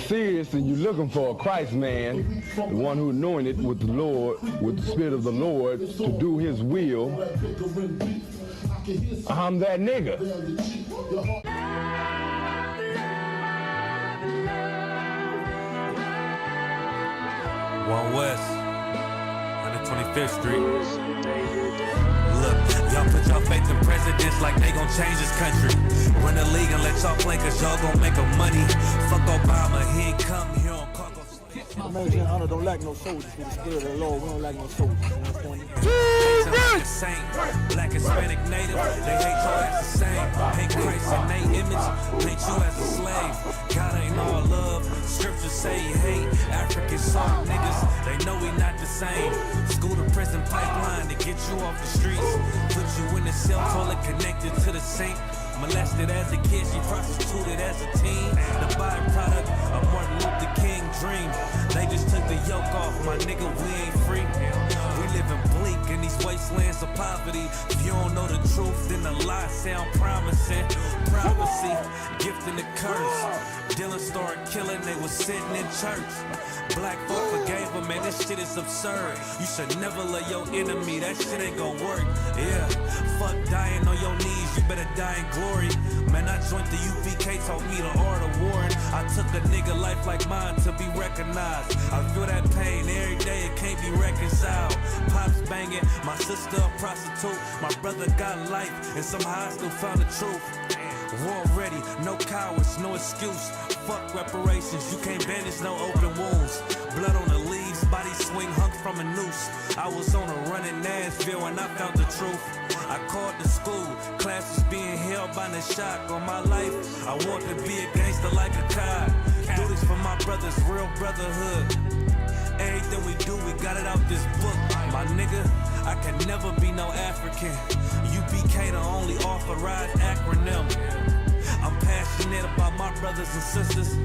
Serious, and you're looking for a Christ man, the one who anointed with the Lord, with the Spirit of the Lord, to do His will. I'm that nigga. One West, 125th Street. Look, y'all put y'all faith in presidents like they gon' change this country. Run the league and let y'all play, cause y'all gon' make a money. Fuck Obama, he ain't come here on Congo. American honor don't lack no soldiers. For the Spirit of the Lord, we don't lack no soldiers. Black, Hispanic, Native, they hate y'all as the same. Hate Christ and they image, paint you as a slave. God ain't all love, scriptures say he hate. African soft niggas, they know we not the same. School to prison pipeline to get you off the streets. Put you in the cell, toilet connected to the sink. Molested as a kid, she prostituted as a teen. The byproduct of Martin Luther King dream. They just took the yoke off, my nigga, we ain't free. We living bleak in these wastelands of poverty. If you don't know the truth, then the lie sound promising. Prophecy, gift and the curse. Dylan started killing, they was sitting in church. Black folk forgave him, man, this shit is absurd. You should never love your enemy, that shit ain't gon' work. Yeah, fuck dying on your knees, you better die in glory. Man, I joined the UPK, taught me the art of warring. I took a nigga life like mine to be recognized. I feel that pain every day, it can't be reconciled. Pops banging, my sister a prostitute. My brother got life, and somehow I still found the truth. War ready, no cowards, no excuse. Fuck reparations, you can't bandage no open wounds. Blood on the leaves, body swing hung from a noose. I was on a run in Nashville and I found the truth. I called the school, classes being held by the shock on my life. I want to be a gangster like a cop. Do this for my brothers, real brotherhood. Everything we do, we got it out this book. My nigga, I can never be no African. UPK the only authorized acronym. I'm passionate about my brothers and sisters.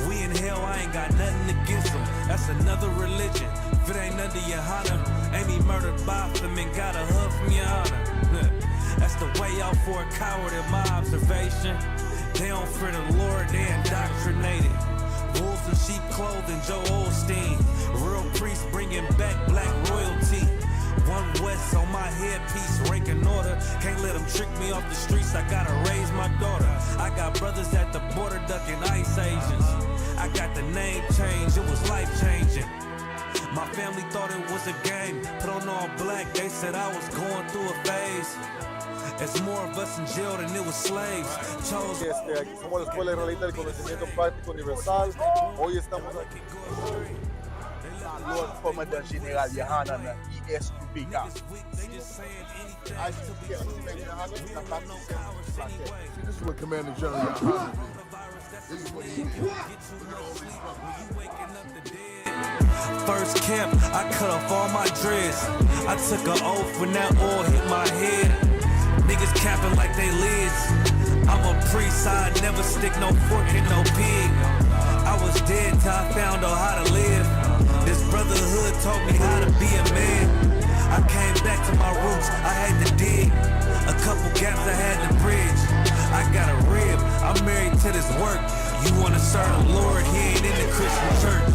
We in hell, I ain't got nothing against them. That's another religion. If it ain't under your honor, ain't me murdered by them and got a hug from your honor. That's the way out for a coward in my observation. They don't fear the Lord, they indoctrinated. Wolves in sheep clothing, Joe Osteen. Real priests bringing back black royalty. One West on my headpiece, ranking order. Can't let them trick me off the streets, I gotta raise my daughter. I got brothers at the border ducking ICE agents. I got the name change, it was life changing. My family thought it was a game, put on all black, they said I was going through a phase. It's more of us in jail than it was slaves. Somos la Escuela Israelita del Conocimiento Práctico Universal. Hoy estamos aquí. Lord Commander General Yohana ISUPK. This is what Commander General Yohana did. This is what he did. First camp, I cut off all my dreads. I took an oath when that oil hit my head. Niggas capping like they lids. I'm a priest, I never stick no fork in no pig. I was dead till I found out how to live. This brotherhood taught me how to be a man. I came back to my roots, I had to dig. A couple gaps I had to bridge. I got a rib, I'm married to this work. You wanna serve the Lord, he ain't in the Christian church.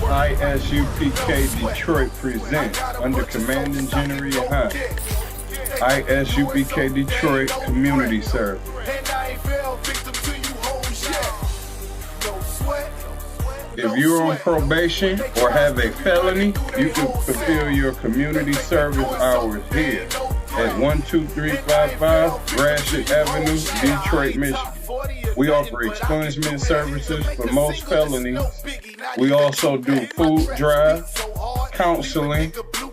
ISUPK Detroit presents under Commanding General Yohana. ISUPK Detroit Community Service. If you're on probation or have a felony, you can fulfill your community service hours here at 12355 Gratiot Avenue, Detroit, Michigan. We offer expungement services for most felonies. We also do food drives, counseling,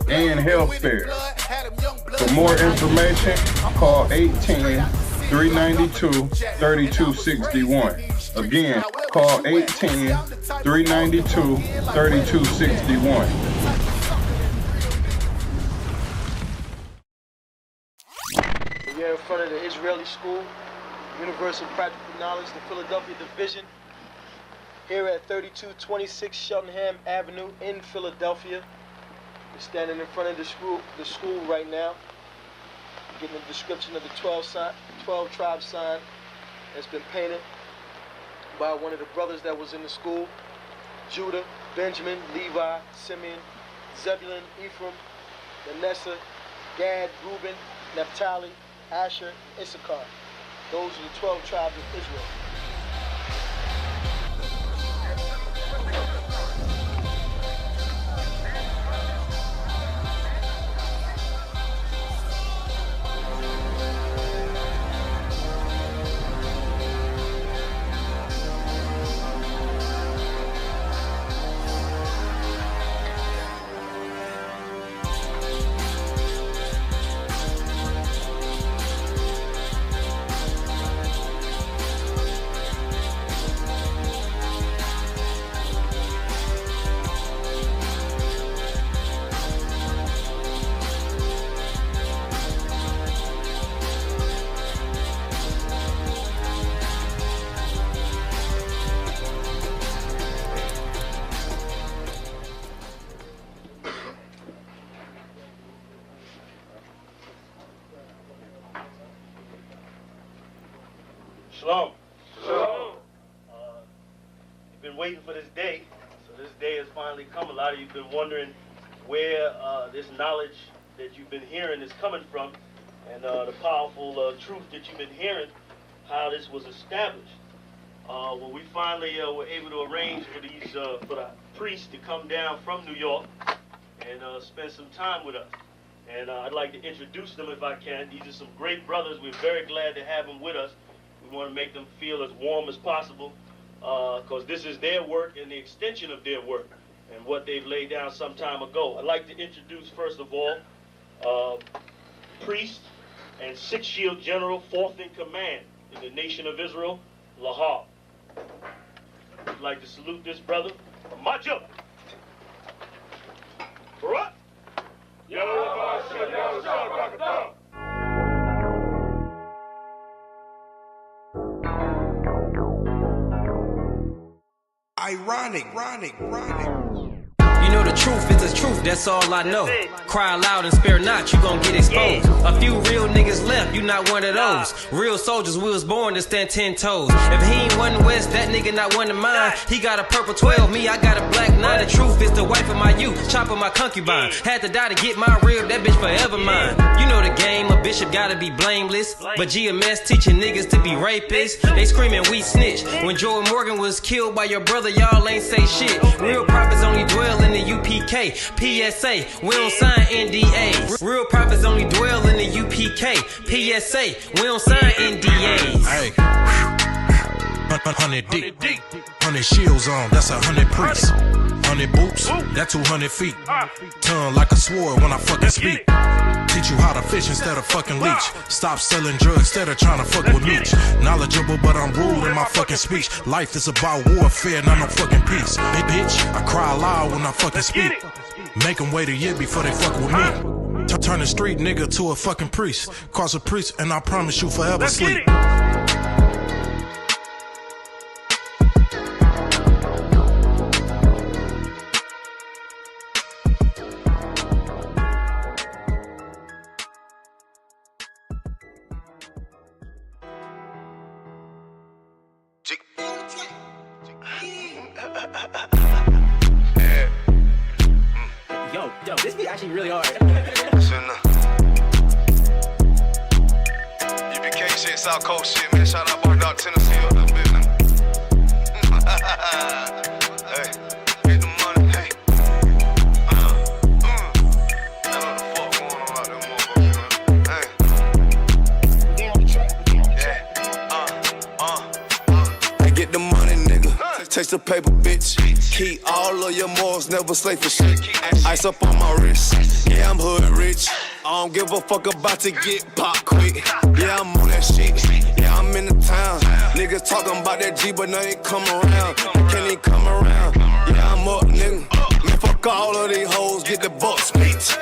and health fairs. For more information, call 810-392-3261. Again, call 810-392-3261. We're in front of the Israeli School, Universal Practical Knowledge, the Philadelphia Division, here at 3226 Cheltenham Avenue in Philadelphia. We're standing in front of the school right now, getting a description of the 12 tribe sign that's been painted by one of the brothers that was in the school: Judah, Benjamin, Levi, Simeon, Zebulun, Ephraim, Manasseh, Gad, Reuben, Naphtali, Asher, Issachar. Those are the 12 tribes of Israel. Shalom. Shalom. You've been waiting for this day, so this day has finally come. A lot of you've been wondering where this knowledge that you've been hearing is coming from, and the powerful truth that you've been hearing, how this was established. Well, we finally were able to arrange for the priests to come down from New York and spend some time with us. And I'd like to introduce them if I can. These are some great brothers. We're very glad to have them with us. We want to make them feel as warm as possible, because this is their work and the extension of their work and what they've laid down some time ago. I'd like to introduce, first of all, priest and Sixth Shield General, 4th in command in the nation of Israel, LASHAWAN. I'd like to salute this brother. Macho! Barak! Ironic. You know the truth is the truth, that's all I know. Cry loud and spare not, you gon' get exposed. A few real niggas left, you not one of those. Real soldiers, we was born to stand 10 toes. If he ain't one West, that nigga not one of mine. He got a purple 12, me, I got a black 9. The truth is the wife of my youth, chopper my concubine. Had to die to get my rib, that bitch forever mine. You know the game, a bishop gotta be blameless. But GMS teaching niggas to be rapists. They screaming we snitch. When Jordan Morgan was killed by your brother, y'all ain't say shit. Real prophets only dwell in the UPK, PSA, we don't sign NDAs. Real prophets only dwell in the UPK, PSA, we don't sign NDAs. Hey, 100 deep, 100 shields on, that's 100 priests. 100 boots, that's 200 feet. Tongue like a sword when I fucking speak. Teach you how to fish instead of fucking leech. Stop selling drugs instead of trying to fuck with me. Knowledgeable, but I'm rude in my fucking speech. Life is about warfare, not no fucking peace. Hey, bitch, I cry loud when I fucking speak. Make them wait a year before they fuck with me. Turn a street nigga to a fucking priest. Cross a priest and I promise you forever sleep. Yo, this beat actually really hard. UPK shit, South Coast shit, man. Shout out Bar Dog, Tennessee, up that business. Hey, get the money, hey. I know the fuck going on out there, motherfucker. Hey, get the money, nigga. Taste the paper, bitch. Keep all of your morals, never slave for shit. Ice up on my wrist. Yeah, I'm hood rich. I don't give a fuck about to get pop quick. Yeah, I'm on that shit. Yeah, I'm in the town. Niggas talking about that G, but now they come around. They can't even come around. Yeah, I'm up, nigga. Man, fuck all of these hoes, get the bucks, bitch.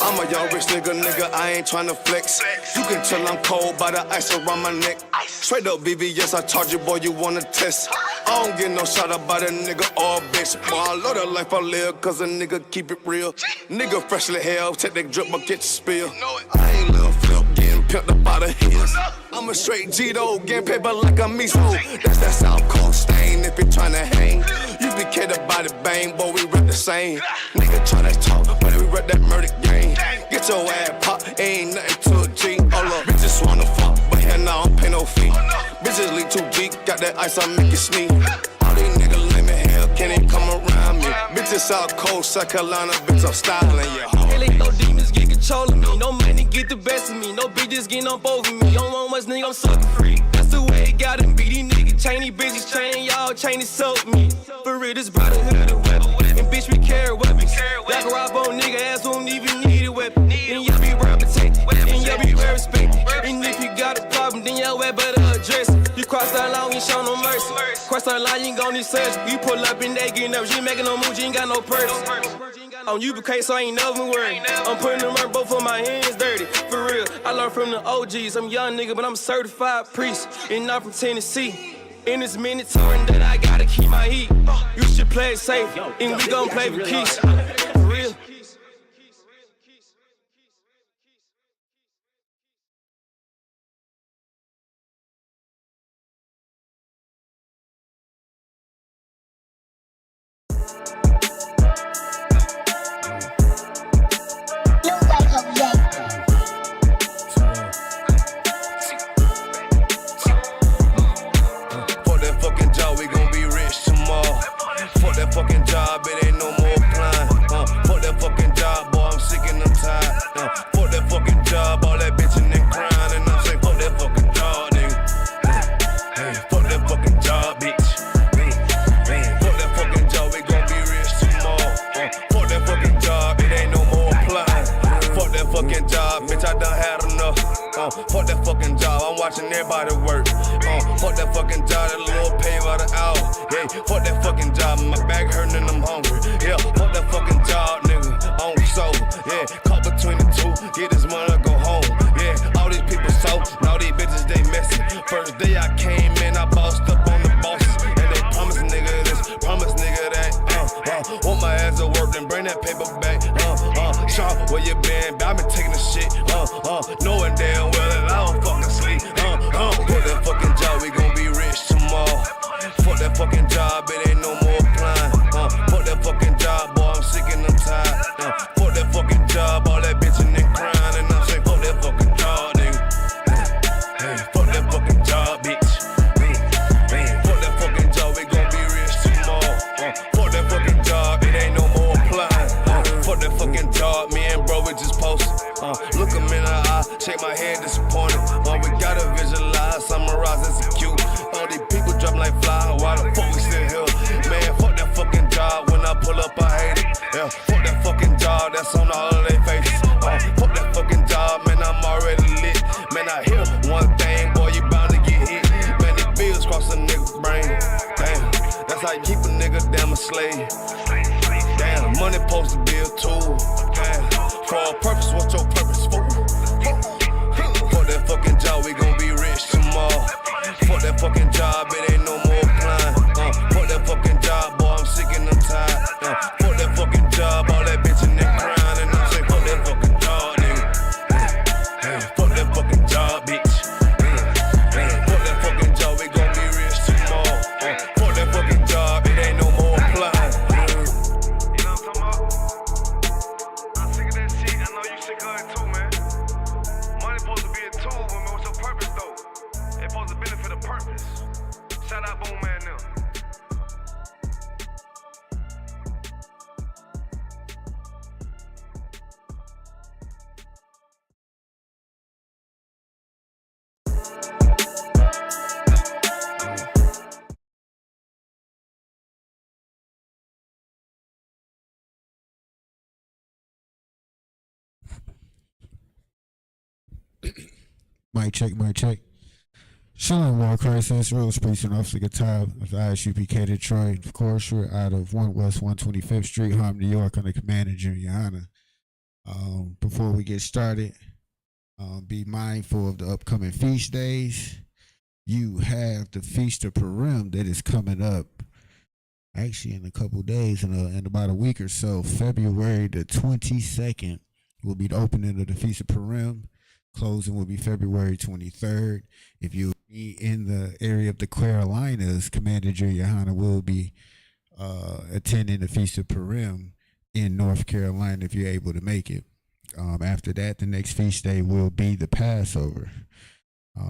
I'm a young rich nigga, I ain't tryna flex. You can tell I'm cold by the ice around my neck. Straight up BBS, I charge you, boy, you wanna test. I don't get no shot about a nigga or a bitch. Boy, I love the life I live, cause a nigga keep it real. Nigga freshly hell, take that drip, but get the spill. I ain't little flip, getting pimped up out of his. I'm a straight G though, getting paper like a miso. That's that South Coast stain if you tryna hang. You be catered by the bang, boy, we rep the same. Nigga tryna talk, but we rep that murder game. Get your ass pop, ain't nothing to a G. All up, bitches wanna fuck, but hell nah, I don't pay no fee. Bitches lead too deep, got that ice, I make it sneeze. All these niggas lame as hell, can't even come around me. Bitches South Coast, South Carolina, bitch, I'm styling, yeah. Really, no demons get control of me, no money get the best of me, no bitches getting up over me. Don't want much nigga, I'm sucker free. That's the way it gotta be. These niggas chain, these bitches chain, y'all chain is soak me. For real, this brotherhood of weapon. And bitch, we carry weapons. Like a rob on nigga ass, won't even need a weapon. And y'all be well protected, and y'all be well respected. And if you got a problem, then y'all better address it. You cross that line, we ain't show no mercy. Cross that line, you ain't gon' need surgery. You pull up and they get nervous. You ain't making no moves, you ain't got no purse. On UPK, so I ain't never worried. I'm putting the work, both of my hands dirty. For real, I learned from the OGs. I'm a young nigga, but I'm a certified priest. And I'm from Tennessee. In this mandatory that I gotta keep my heat. You should play it safe, and we gon' play with keys. For real. That fucking job, it ain't no more applying. Fuck that fucking job, boy, I'm sick and I'm tired. Fuck that fucking job, all that bitching and crying. And I'm saying, fuck that fucking job, nigga. Fuck that fucking job, bitch. Fuck that fucking job, we gon' be rich tomorrow. Fuck that fucking job, it ain't no more applying. Fuck that fucking job, bitch, I done had enough. Fuck that fucking job, I'm watching everybody work. Fuck that fucking job, that little pay by the hour. Yeah, fuck that fucking job, my back hurting and I'm hungry. Yeah, fuck that fucking job, nigga, on soul. Yeah, caught between the two, get this money, go home. Yeah, all these people so, now these bitches, they messy. First day I came in, I bossed up on the bosses. And they promise nigga this, promise nigga that. Want my ass to work and bring that paper back. Sean, where you been? I been taking the shit. Knowing damn well that I don't fucking sleep. Fuck that fucking job, we gon' be rich tomorrow. Fuck that fucking job, it ain't no more applying. Fuck that fucking job, boy, I'm sick and I'm tired. Fuck that fucking job, all that bitching and crying. And I'm saying, fuck that fucking job, nigga. Fuck that fucking job, bitch. Fuck that fucking job, we gon' be rich tomorrow. Fuck that fucking job, it ain't no more applying. Fuck that fucking job, me and bro, we just posted. Look him in the eye, shake my head disappointed. We gotta visualize, summarize, execute. All these people drop like fly, why the fuck we still here? Man, fuck that fucking job, when I pull up I hate it. Yeah, fuck that fucking job, that's on all of their faces. Fuck that fucking job, man, I'm already lit. Man, I hear one thing, boy, you bound to get hit. Man, these bills cross a nigga's brain. Damn, that's how you keep a nigga damn a slave. Damn, money supposed to be a tool. Damn, for a purpose, what's your purpose for? Fuck that fucking job, we gon' be rich tomorrow. Fuck that fucking job, it ain't no more applying. Fuck that fucking job, boy, I'm sick and I'm tired. Fuck that fucking job, all that bitching and crying. And I'm saying, fuck that fucking job, nigga. Fuck that fucking job, bitch. Fuck that fucking job, we gon' be rich tomorrow. Fuck that fucking job, it ain't no more applying. You know what I'm talking about? I'm sick of that shit, I know you sick of it too, man. Money supposed to be a tool, but what's your purpose though? It's supposed to benefit a purpose. Mic check, mic check. Shalom, Lord Christ, that's Rose Priest and Officer Gatab of ISUPK Detroit. Of course, we're out of 1 West 125th Street, Harlem, New York, under command of Junior Honor. Before we get started, be mindful of the upcoming feast days. You have the Feast of Purim that is coming up actually in a couple days, in about a week or so. February the 22nd will be the opening of the Feast of Purim. Closing will be February 23rd. If you be in the area of the Carolinas, Commander Juliana will be attending the Feast of Purim in North Carolina if you're able to make it. After that, the next feast day will be the Passover.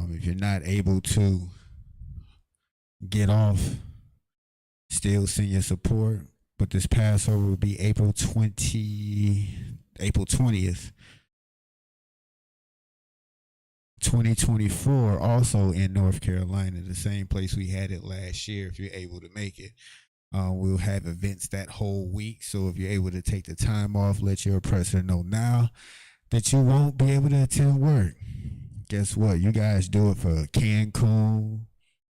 If you're not able to get off, still send your support. But this Passover will be April 20th. 2024, also in North Carolina, the same place we had it last year. If you're able to make it, we'll have events that whole week. So if you're able to take the time off, let your oppressor know now that you won't be able to attend work. Guess what? You guys do it for Cancun.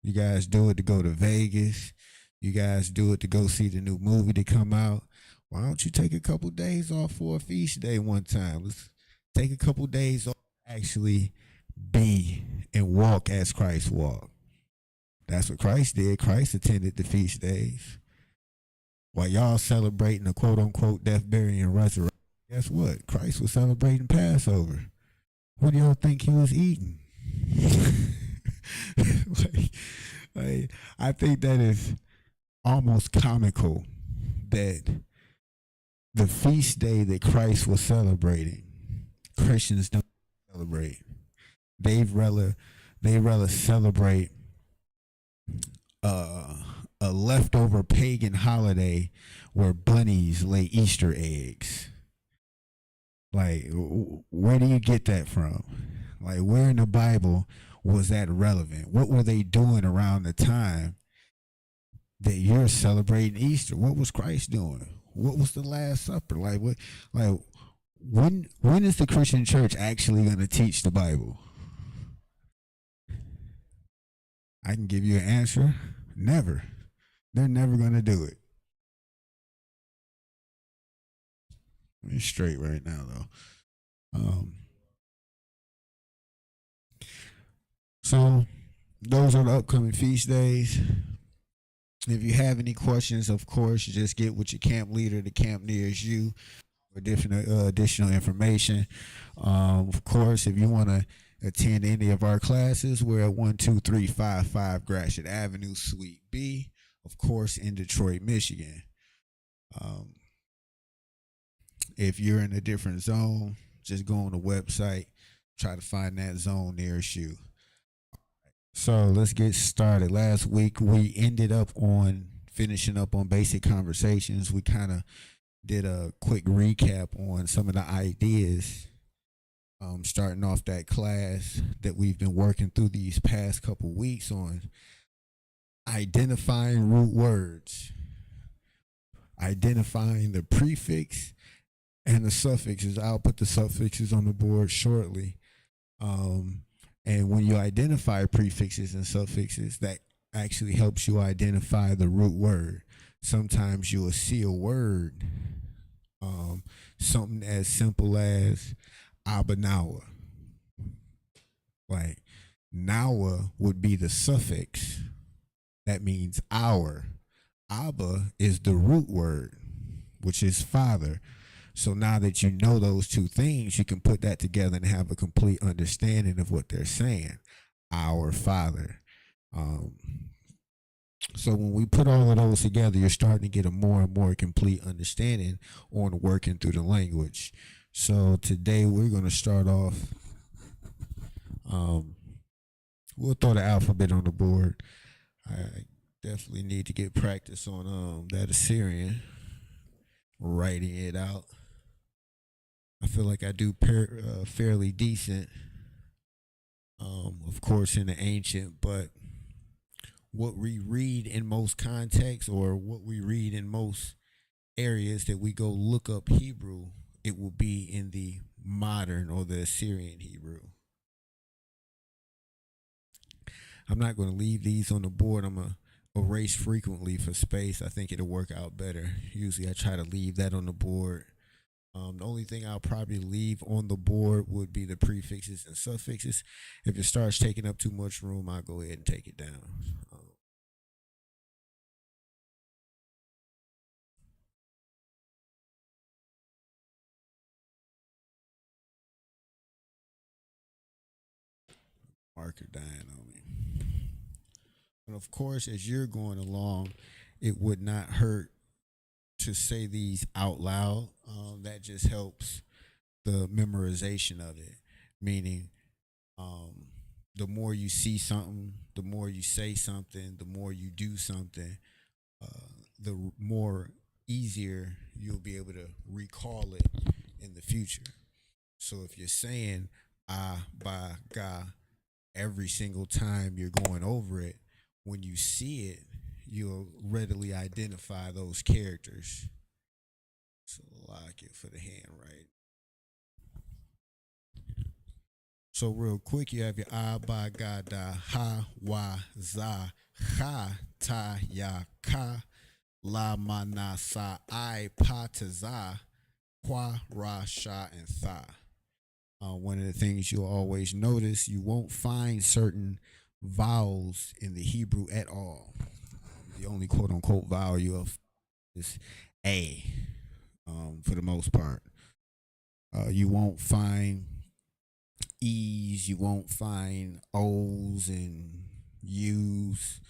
You guys do it to go to Vegas. You guys do it to go see the new movie to come out. Why don't you take a couple days off for a feast day one time? Let's take a couple days off, actually be and walk as Christ walked. That's what Christ did. Christ attended the feast days. While y'all celebrating the quote unquote death, burial, and resurrection, guess what? Christ was celebrating Passover. What do y'all think he was eating? I think that is almost comical that the feast day that Christ was celebrating, Christians don't celebrate. They rather celebrate a leftover pagan holiday where bunnies lay Easter eggs. Like, where do you get that from? Like, where in the Bible was that relevant? What were they doing around the time that you're celebrating Easter? What was Christ doing? What was the Last Supper? Like, what? Like, when is the Christian church actually going to teach the Bible? I can give you an answer. Never. They're never going to do it. I'm straight right now, though. So those are the upcoming feast days. If you have any questions, of course, just get with your camp leader, the camp nearest you, for different additional information. Of course, if you want to attend any of our classes, we're at 12355 Gratiot Avenue, Suite B, of course, in Detroit, Michigan. If you're in a different zone, just go on the website, try to find that zone nearest you. So let's get started. Last week, we ended up on finishing up on basic conversations. We kind of did a quick recap on some of the ideas, starting off that class that we've been working through these past couple weeks on identifying root words, identifying the prefix and the suffixes. I'll put the suffixes on the board shortly. And when you identify prefixes and suffixes, that actually helps you identify the root word. Sometimes you will see a word, something as simple as Abanawa. Like, Nawa would be the suffix. That means our. Abba is the root word, which is father. So now that you know those two things, you can put that together and have a complete understanding of what they're saying. Our Father. So when we put all of those together, you're starting to get a more and more complete understanding on working through the language. So today we're going to start off. We'll throw the alphabet on the board. I definitely need to get practice on that Assyrian, writing it out. I feel like I do fairly decent, of course, in the ancient, but what we read in most contexts, or what we read in most areas that we go look up Hebrew, it will be in the modern or the Assyrian Hebrew. I'm not going to leave these on the board. I'm going to erase frequently for space. I think it'll work out better. Usually I try to leave that on the board. The only thing I'll probably leave on the board would be the prefixes and suffixes. If it starts taking up too much room, I'll go ahead and take it down. Marker dying on me. And of course, as you're going along, it would not hurt to say these out loud. That just helps the memorization of it. Meaning, the more you see something, the more you say something, the more you do something, the more easier you'll be able to recall it in the future. So if you're saying ah, ba, ga every single time you're going over it, when you see it, you'll readily identify those characters. So lock it for the handwriting. So real quick, you have your ah, ba, ga, da, ha, wa, za, ha, ta, ya, ka, la, ma, na, sa, I, pa, ta, za, qua, ra, sha, and tha. One of the things you'll always notice, you won't find certain vowels in the Hebrew at all. The only quote unquote vowel you have is A, for the most part. You won't find E's, you won't find O's and U's.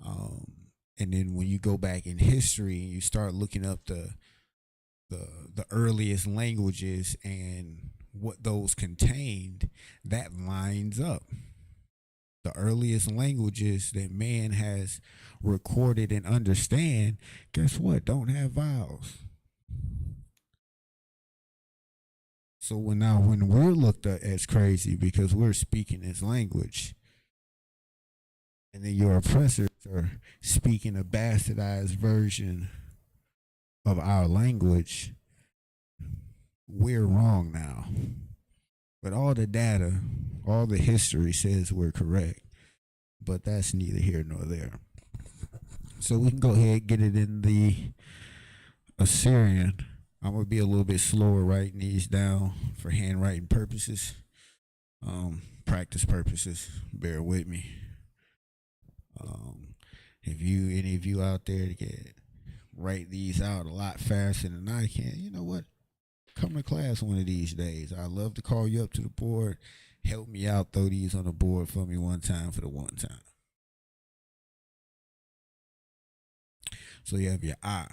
And then when you go back in history and you start looking up the earliest languages and what those contained, that lines up. The earliest languages that man has recorded and understand, guess what? Don't have vowels. So when we're looked at as crazy because we're speaking this language, and then your oppressors are speaking a bastardized version of our language, we're wrong now. But all the data, all the history says we're correct. But that's neither here nor there. So we can go ahead and get it in the Assyrian. I'm going to be a little bit slower writing these down for handwriting purposes, practice purposes. Bear with me. If any of you out there can write these out a lot faster than I can, you know what? Come to class one of these days. I'd love to call you up to the board. Help me out. Throw these on the board for me one time for the one time. So you have your I.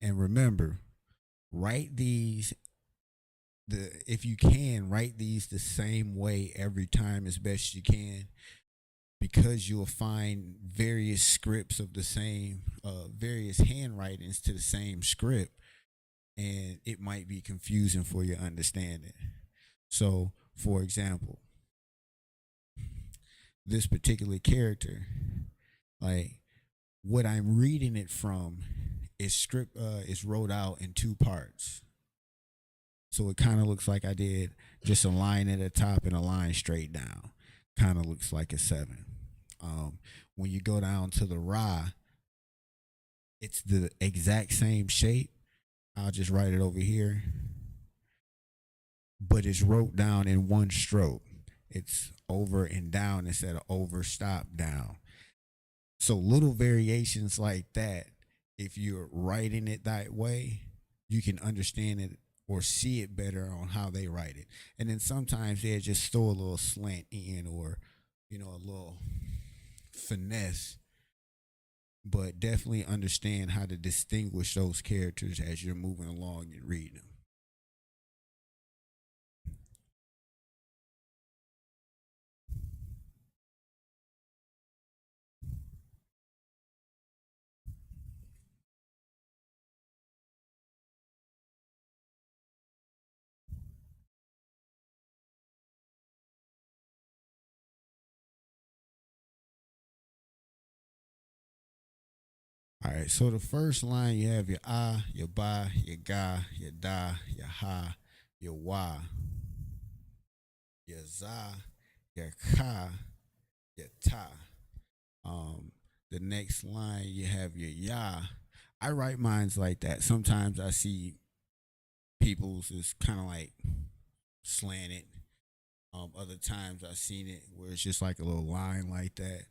And remember, write these, if you can, write these the same way every time as best you can, because you'll find various scripts of the same, various handwritings to the same script, and it might be confusing for your understanding. So, for example, this particular character, like what I'm reading it from is wrote out in two parts. So it kind of looks like I did just a line at the top and a line straight down. Kind of looks like a 7. When you go down to the Ra, it's the exact same shape. I'll just write it over here. But it's wrote down in one stroke. It's over and down instead of over, stop, down. So little variations like that, if you're writing it that way, you can understand it or see it better on how they write it. And then sometimes they just throw a little slant in, or, you know, a little finesse. But definitely understand how to distinguish those characters as you're moving along and reading them. All right, so the first line, you have your ah, your ba, your ga, your da, your ha, your wa, your za, your ka, your ta. The next line you have your ya. I write mines like that. Sometimes I see people's is kind of like slanted. Other times I've seen it where it's just like a little line like that.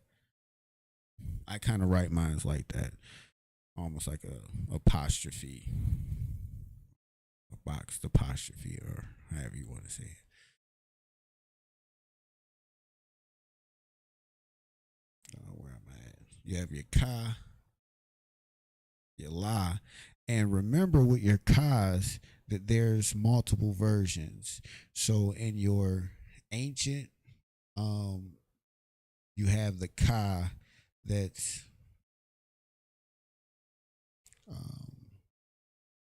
I kind of write mines like that, almost like a apostrophe, a boxed apostrophe, or however you want to say it. Where am I at? You have your ka, your la, and remember with your kas that there's multiple versions. So in your ancient, you have the ka that's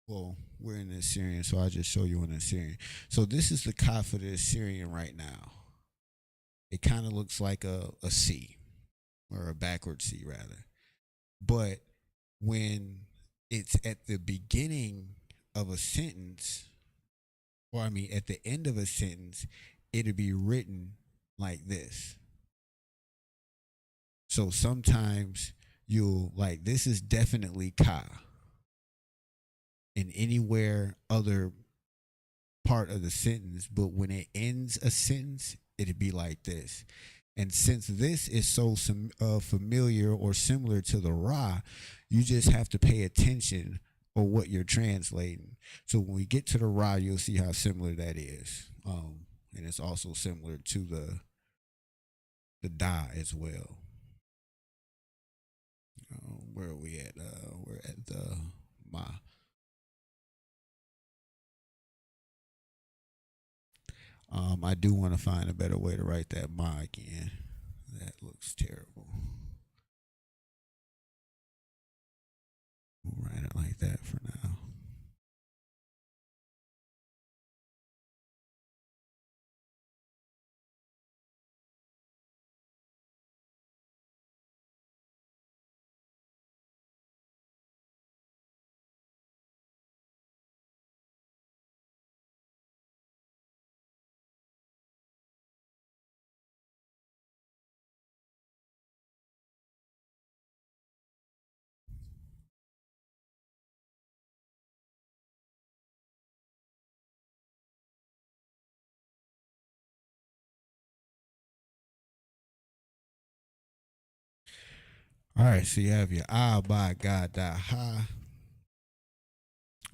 well, we're in the Assyrian, so I'll just show you in the Assyrian. So this is the ka for the Assyrian right now. It kind of looks like a C, or a backward C rather. But when it's at the beginning of a sentence, or I mean at the end of a sentence, it'll be written like this. So sometimes you'll like, this is definitely ka. In anywhere other part of the sentence, but when it ends a sentence, it'd be like this. And since this is so familiar or similar to the ra, you just have to pay attention on what you're translating. So when we get to the ra, you'll see how similar that is. And it's also similar to the da as well. Where are we at? We're at the ma. I do want to find a better way to write that ma again. That looks terrible. We'll write it like that for now. All right, so you have your ah, ba, ga, da, ha,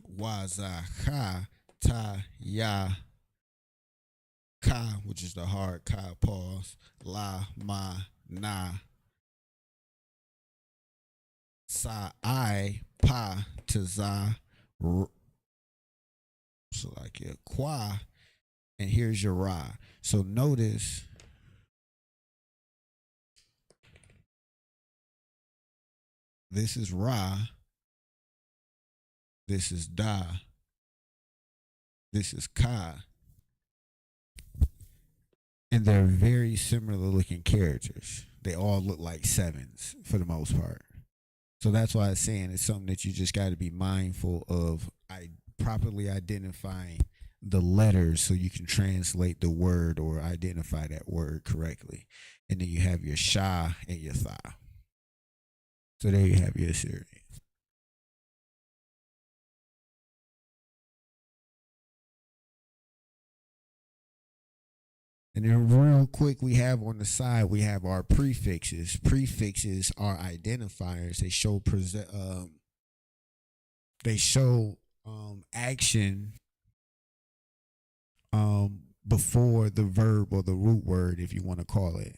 wa, za, ha, ta, ya, ka, which is the hard ka pause, la, ma, na, sa, I, pa, to za, so like your qua, and here's your ra. So notice this is ra, this is da, this is ka, and they're very similar looking characters. They all look like sevens for the most part. So that's why I'm saying it's something that you just got to be mindful of. Properly identifying the letters so you can translate the word or identify that word correctly. And then you have your sha and your tha. So there you have your Assyrian. And then real quick, we have on the side, we have our prefixes. Prefixes are identifiers. They show action before the verb or the root word, if you want to call it.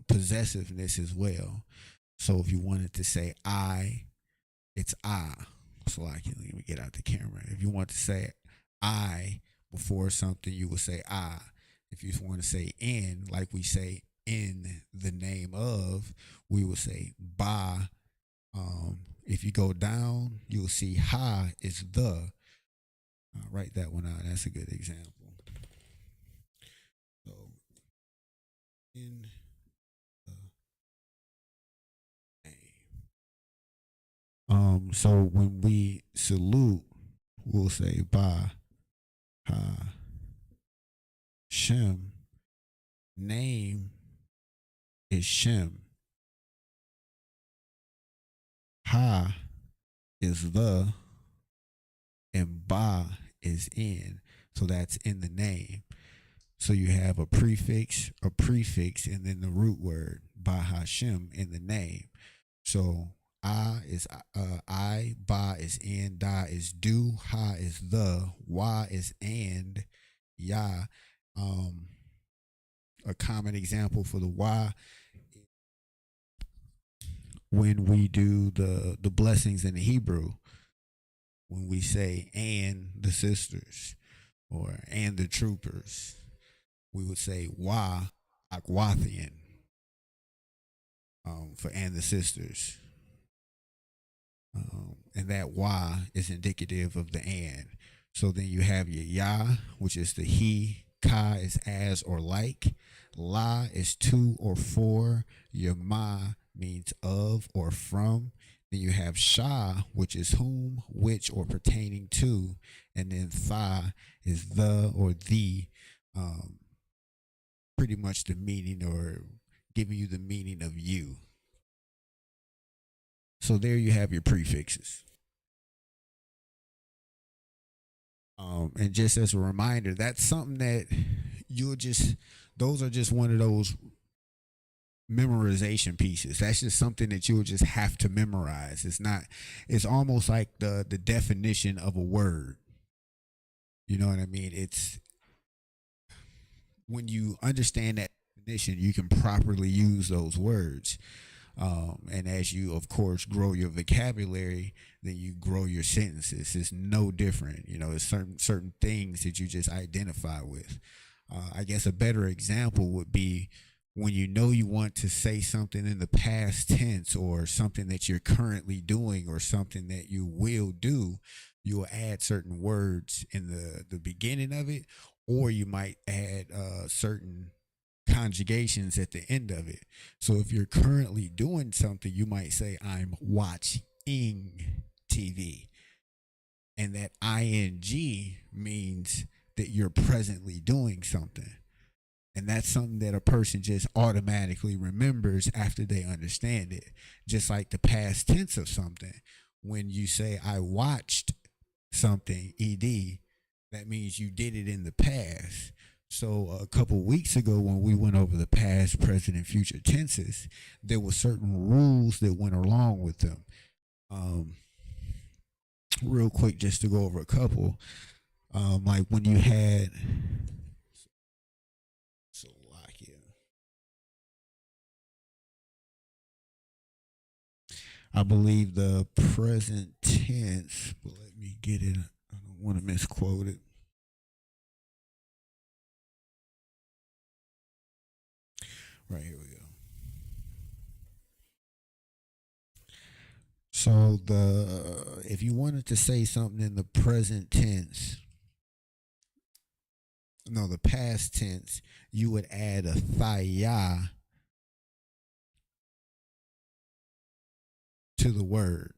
Possessiveness as well. So if you wanted to say I, it's I. So like, let me get out the camera. If you want to say I before something, you would say I. If you want to say in, like we say in the name of, we will say ba. If you go down, you'll see ha is the. I'll write that one out. That's a good example. So in the name. So when we salute, we'll say ba, ha, shem, name, is Shem. Ha is the, and Ba is in. So that's in the name. So you have a prefix, and then the root word, Ba Hashem, in the name. So is I, Ba is in, Da is do, Ha is the, Wa is and, Ya. A common example for the Wa, when we do the blessings in the Hebrew, when we say and the sisters or and the troopers, we would say Wa Akwathian, for and the sisters. And that Wa is indicative of the and. So then you have your Ya, which is the he, Ka is as or like, La is to or for, your Ma means of or from. Then you have Sha, which is whom, which, or pertaining to, and then Tha is the or the, pretty much the meaning or giving you the meaning of you. So there you have your prefixes. And just as a reminder, that's something that those are just one of those memorization pieces. That's just something that you'll just have to memorize. It's almost like the definition of a word. You know what I mean? It's when you understand that definition, you can properly use those words. And as you, of course, grow your vocabulary, then you grow your sentences. It's no different. It's certain things that you just identify with. I guess a better example would be when you want to say something in the past tense or something that you're currently doing or something that you will do, you'll add certain words in the beginning of it, or you might add certain conjugations at the end of it. So if you're currently doing something, you might say, I'm watching TV. And that ing means that you're presently doing something. And that's something that a person just automatically remembers after they understand it. Just like the past tense of something. When you say, I watched something, ed, that means you did it in the past. So a couple weeks ago, when we went over the past, present, and future tenses, there were certain rules that went along with them. Real quick, just to go over a couple, like when you had I believe the present tense, but let me get it. I don't want to misquote it. Right, here we go. So if you wanted to say something in the present tense, no, the past tense, you would add a thaya to the word.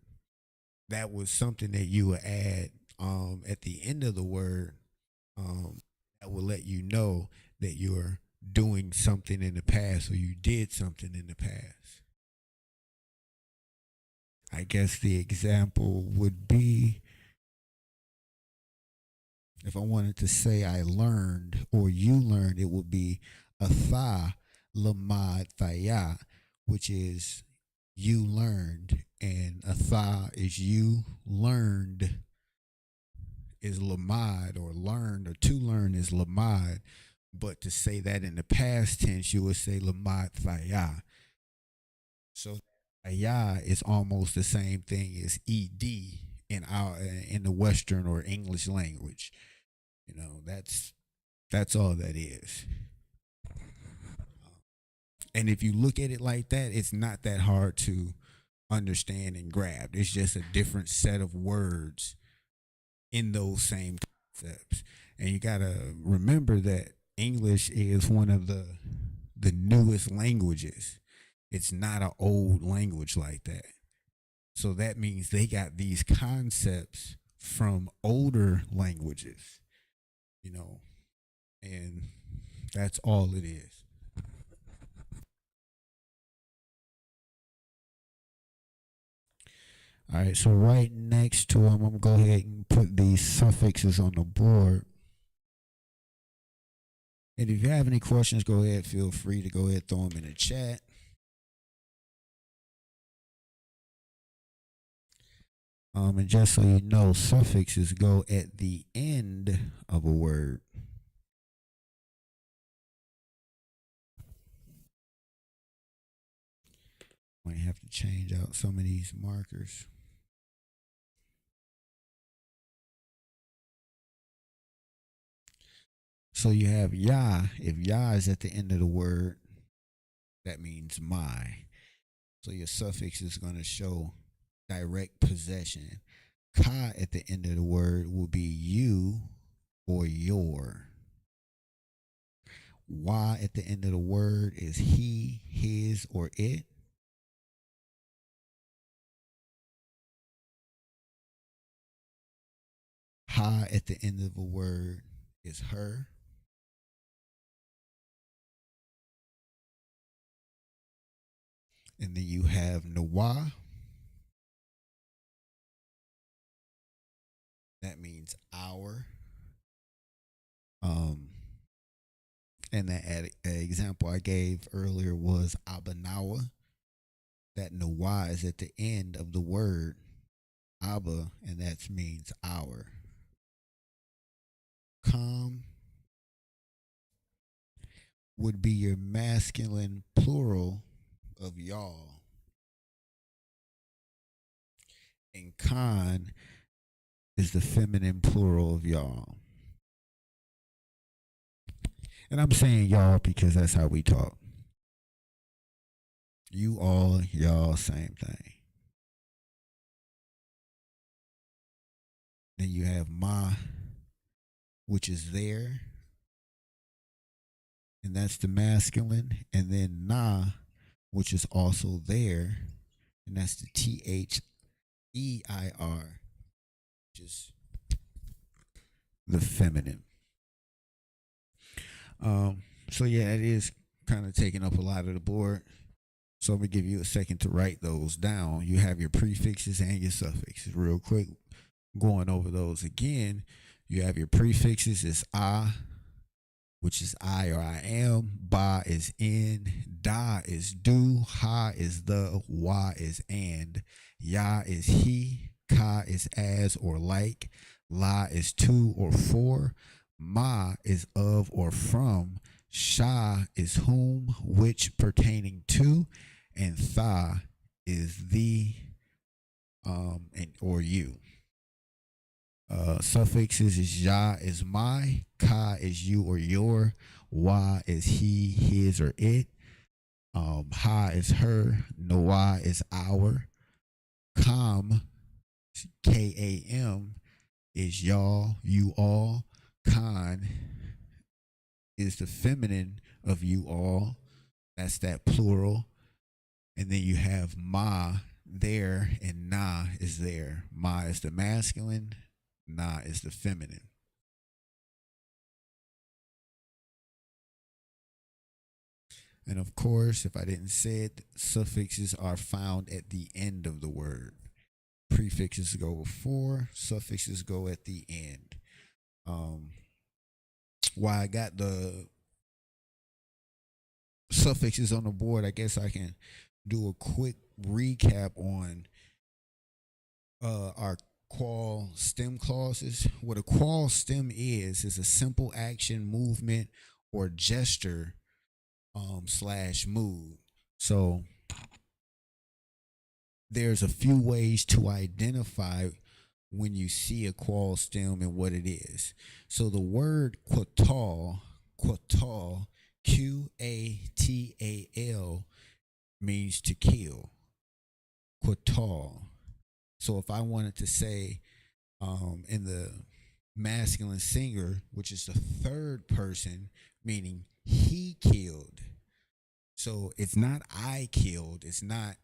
That was something that you would add at the end of the word, that will let you know that you're doing something in the past or you did something in the past. I guess the example would be if I wanted to say I learned or you learned, it would be atha lamad thaya, which is you learned, and atha is you, learned is lamad, or learned or to learn is lamad. But to say that in the past tense, you would say lamad thaya. So thaya is almost the same thing as ed in the Western or English language. That's all that is. And if you look at it like that, it's not that hard to understand and grab. It's just a different set of words in those same concepts. And you got to remember that English is one of the newest languages. It's not an old language like that. So that means they got these concepts from older languages, and that's all it is. All right, so right next to them, I'm gonna go ahead and put these suffixes on the board. And if you have any questions, go ahead. Feel free to go ahead, throw them in the chat. And just so you know, suffixes go at the end of a word. Might have to change out some of these markers. So you have ya. If ya is at the end of the word, that means my. So your suffix is going to show direct possession. Ka at the end of the word will be you or your. Y at the end of the word is he, his, or it. Ha at the end of a word is her. And then you have Nawa. That means our. And that example I gave earlier was Abanawa. That Nawa is at the end of the word Abba, and that means our. Kam would be your masculine plural of y'all. And Khan is the feminine plural of y'all. And I'm saying y'all because that's how we talk. You all, y'all, same thing. Then you have ma, which is there. And that's the masculine. And then na, which is also there. And that's the THEIR, which is the feminine. So yeah, it is kind of taking up a lot of the board. So I'm gonna give you a second to write those down. You have your prefixes and your suffixes. Real quick, going over those again. You have your prefixes is I, which is I or I am. Ba is in. Da is do. Ha is the. Wa is and. Ya is he. Ka is as or like. La is to or for. Ma is of or from. Sha is whom, which, pertaining to. And tha is the and or you. Suffixes is ya is my, ka is you or your, wa is he, his, or it. Ha is her, noa is our. Kam, Kam, is y'all, you all. Khan is the feminine of you all. That's that plural. And then you have ma there and na is there. Ma is the masculine, na is the feminine. And of course, if I didn't say it, suffixes are found at the end of the word. Prefixes go before, suffixes go at the end. Why I got the suffixes on the board, I guess I can do a quick recap on our qual stem clauses. What a qual stem is a simple action, movement, or gesture / mood. So there's a few ways to identify when you see a qual stem and what it is. So the word quatal, Qatal, means to kill. Quatal. So if I wanted to say in the masculine singular, which is the third person, meaning he killed. So it's not I killed. It's not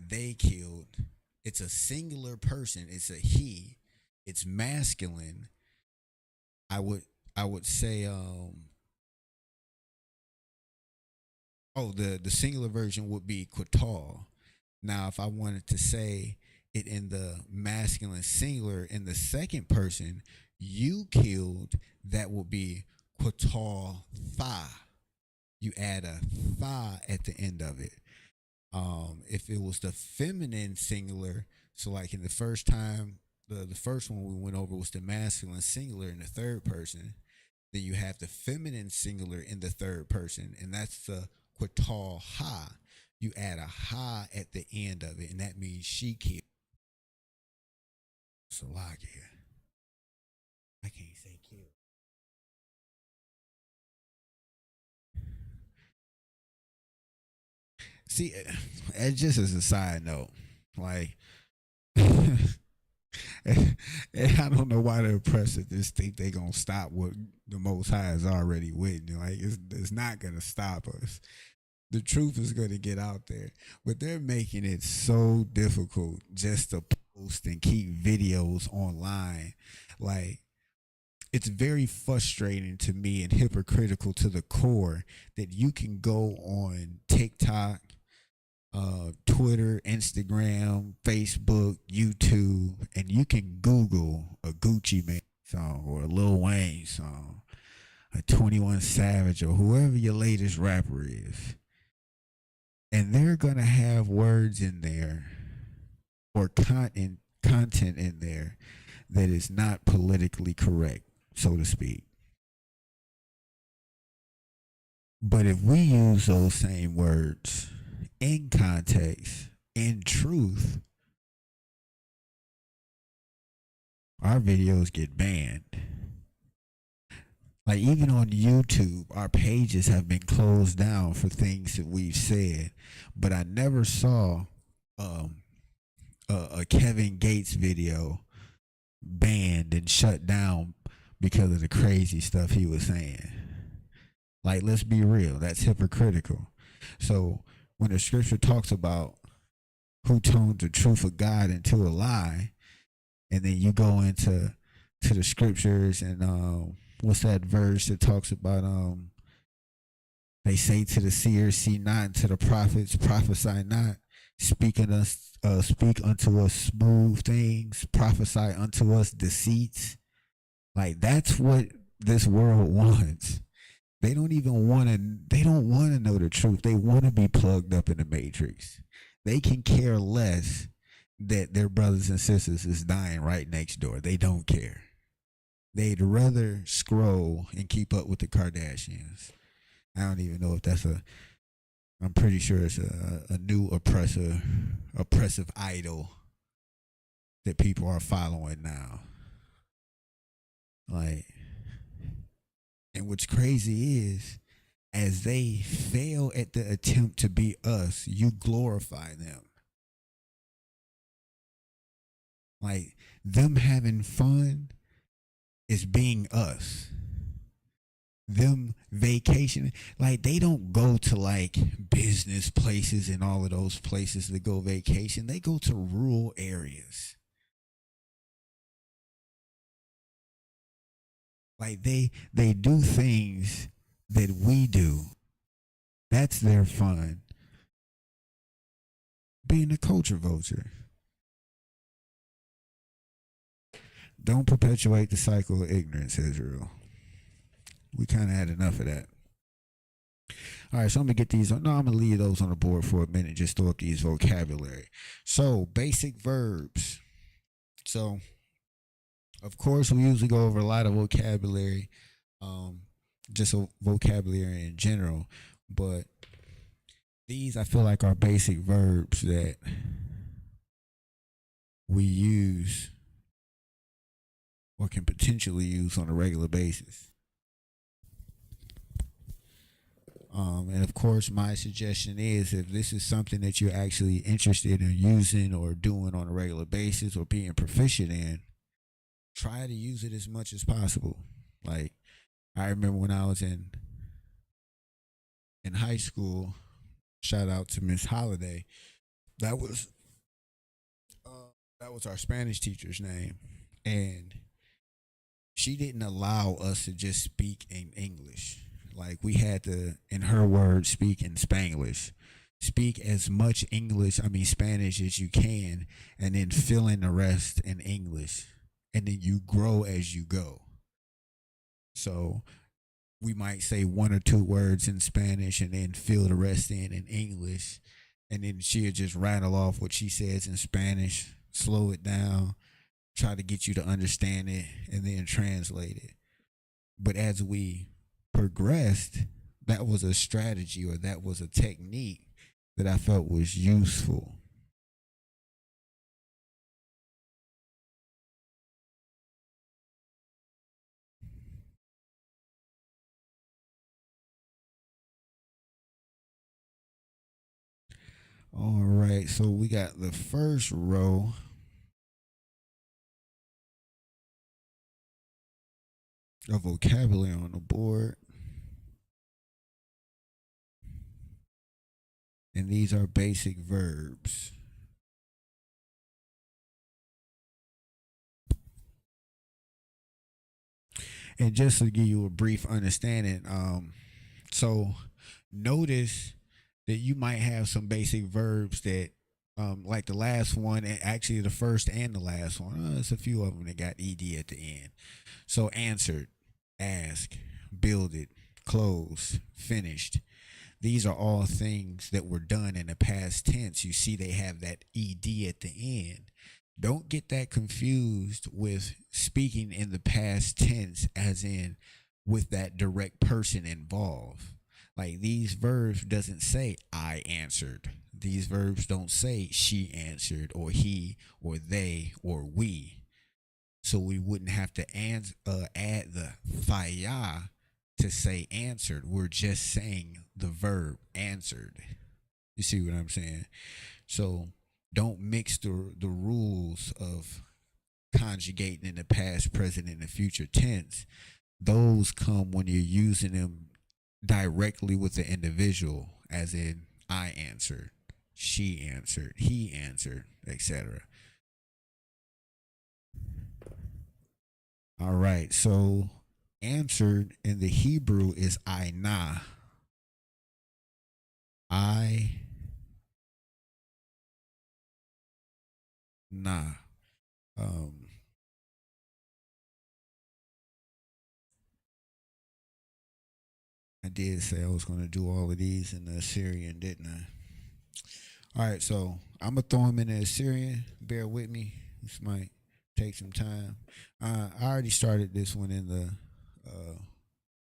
they killed. It's a singular person. It's a he. It's masculine. I would say the singular version would be quatal. Now if I wanted to say it in the masculine singular in the second person, you killed, that would be qatal tha. You add a tha at the end of it. If it was the feminine singular, so like in the first time, the first one we went over was the masculine singular in the third person. Then you have the feminine singular in the third person, and that's the qatal ha. You add a ha at the end of it, and that means she killed. Salakia. I can't say kill. See, just as a side note, like, and I don't know why the oppressors just think they gonna stop what the Most High has already written. Like, it's not gonna stop us. The truth is gonna get out there, but they're making it so difficult just to post and keep videos online. Like, it's very frustrating to me and hypocritical to the core that you can go on TikTok, Twitter, Instagram, Facebook, YouTube, and you can Google a Gucci Mane song or a Lil Wayne song, a 21 Savage, or whoever your latest rapper is, and they're gonna have words in there or content in there that is not politically correct, so to speak. But if we use those same words in context, in truth, our videos get banned. Like, even on YouTube, our pages have been closed down for things that we've said. But I never saw a Kevin Gates video banned and shut down because of the crazy stuff he was saying. Like, let's be real, that's hypocritical. So when the scripture talks about who turned the truth of God into a lie, and then you go into the scriptures and what's that verse that talks about they say to the seers, see not, and to the prophets, prophesy not, speak unto us smooth things, prophesy unto us deceits. Like, that's what this world wants. They don't want to know the truth. They want to be plugged up in the matrix. They can care less that their brothers and sisters is dying right next door. They don't care. They'd rather scroll and keep up with the Kardashians. I don't even know if that's I'm pretty sure it's a new oppressive idol that people are following now. Like, and what's crazy is, as they fail at the attempt to be us, you glorify them. Like, them having fun is being us. Them vacationing, like, they don't go to like business places and all of those places to go vacation. They go to rural areas. Like, they do things that we do. That's their fun. Being a culture vulture. Don't perpetuate the cycle of ignorance, Israel. We kind of had enough of that. All right, so I'm going to get these. No, I'm going to leave those on the board for a minute. Just throw up these vocabulary. So, basic verbs. So, of course, we usually go over a lot of vocabulary, just vocabulary in general. But these, I feel like, are basic verbs that we use or can potentially use on a regular basis. And of course, my suggestion is, if this is something that you're actually interested in using or doing on a regular basis or being proficient in, try to use it as much as possible. Like, I remember when I was in high school, shout out to Miss Holiday. That was our Spanish teacher's name, and she didn't allow us to just speak in English. Like, we had to, in her words, speak in Spanglish. Speak as much Spanish as you can, and then fill in the rest in English. And then you grow as you go. So we might say one or two words in Spanish and then fill the rest in English. And then she'll just rattle off what she says in Spanish, slow it down, try to get you to understand it, and then translate it. But as we progressed, that was a strategy, or that was a technique that I felt was useful. All right, so we got the first row. Of vocabulary on the board. And these are basic verbs. And just to give you a brief understanding, so notice that you might have some basic verbs that, like the last one, and actually the first and the last one, there's a few of them that got ed at the end. So answered, ask, builded, closed, finished. These are all things that were done in the past tense. You see, they have that ed at the end. Don't get that confused with speaking in the past tense, as in with that direct person involved. Like, these verbs doesn't say I answered. These verbs don't say she answered, or he, or they, or we. So we wouldn't have to add the faya to say answered. We're just saying the verb answered. You see what I'm saying? So don't mix the rules of conjugating in the past, present, and the future tense. Those come when you're using them directly with the individual, as in I answered, she answered, he answered, etc. All right, so answered in the Hebrew is I na. I na. I did say I was going to do all of these in the Assyrian, didn't I? All right, so I'm going to throw them in the Assyrian. Bear with me. This might take some time. I already started this one in the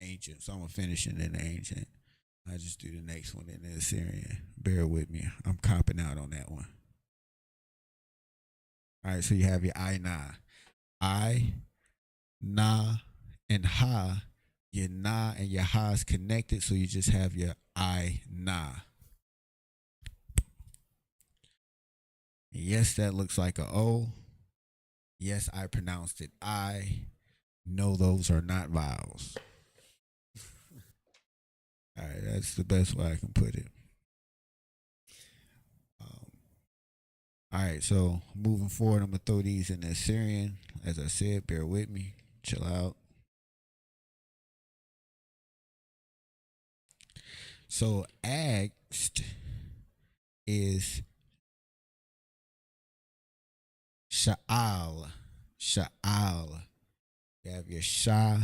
ancient, so I'm going to finish it in the ancient. I just do the next one in the Assyrian. Bear with me. I'm copping out on that one. All right, so you have your I na. I, na, and ha. Your na and your ha is connected, so you just have your I na. Yes, that looks like a O. Yes, I pronounced it I. No, those are not vowels. All right, that's the best way I can put it. All right, so moving forward, I'm going to throw these in the Assyrian. As I said, bear with me. Chill out. So asked is sha'al. Sha'al. You have your sha,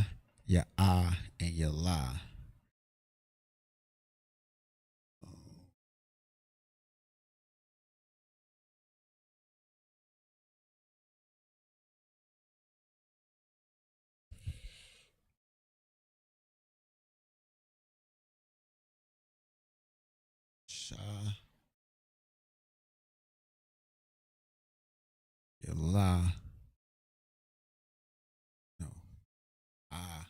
your ah, and your la. Sha, your la. No. Ah,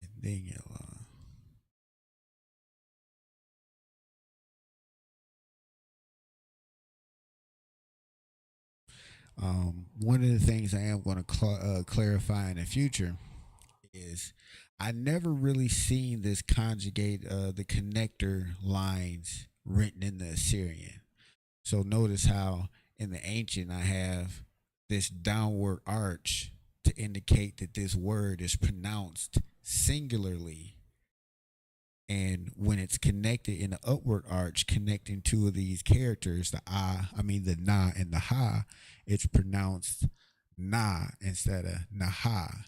and then your la. One of the things I am going to clarify in the future is I never really seen this conjugate the connector lines written in the Assyrian. So notice how in the ancient I have this downward arch to indicate that this word is pronounced singularly, And when it's connected in the upward arch, connecting two of these characters, the the na and the ha, it's pronounced na instead of naha.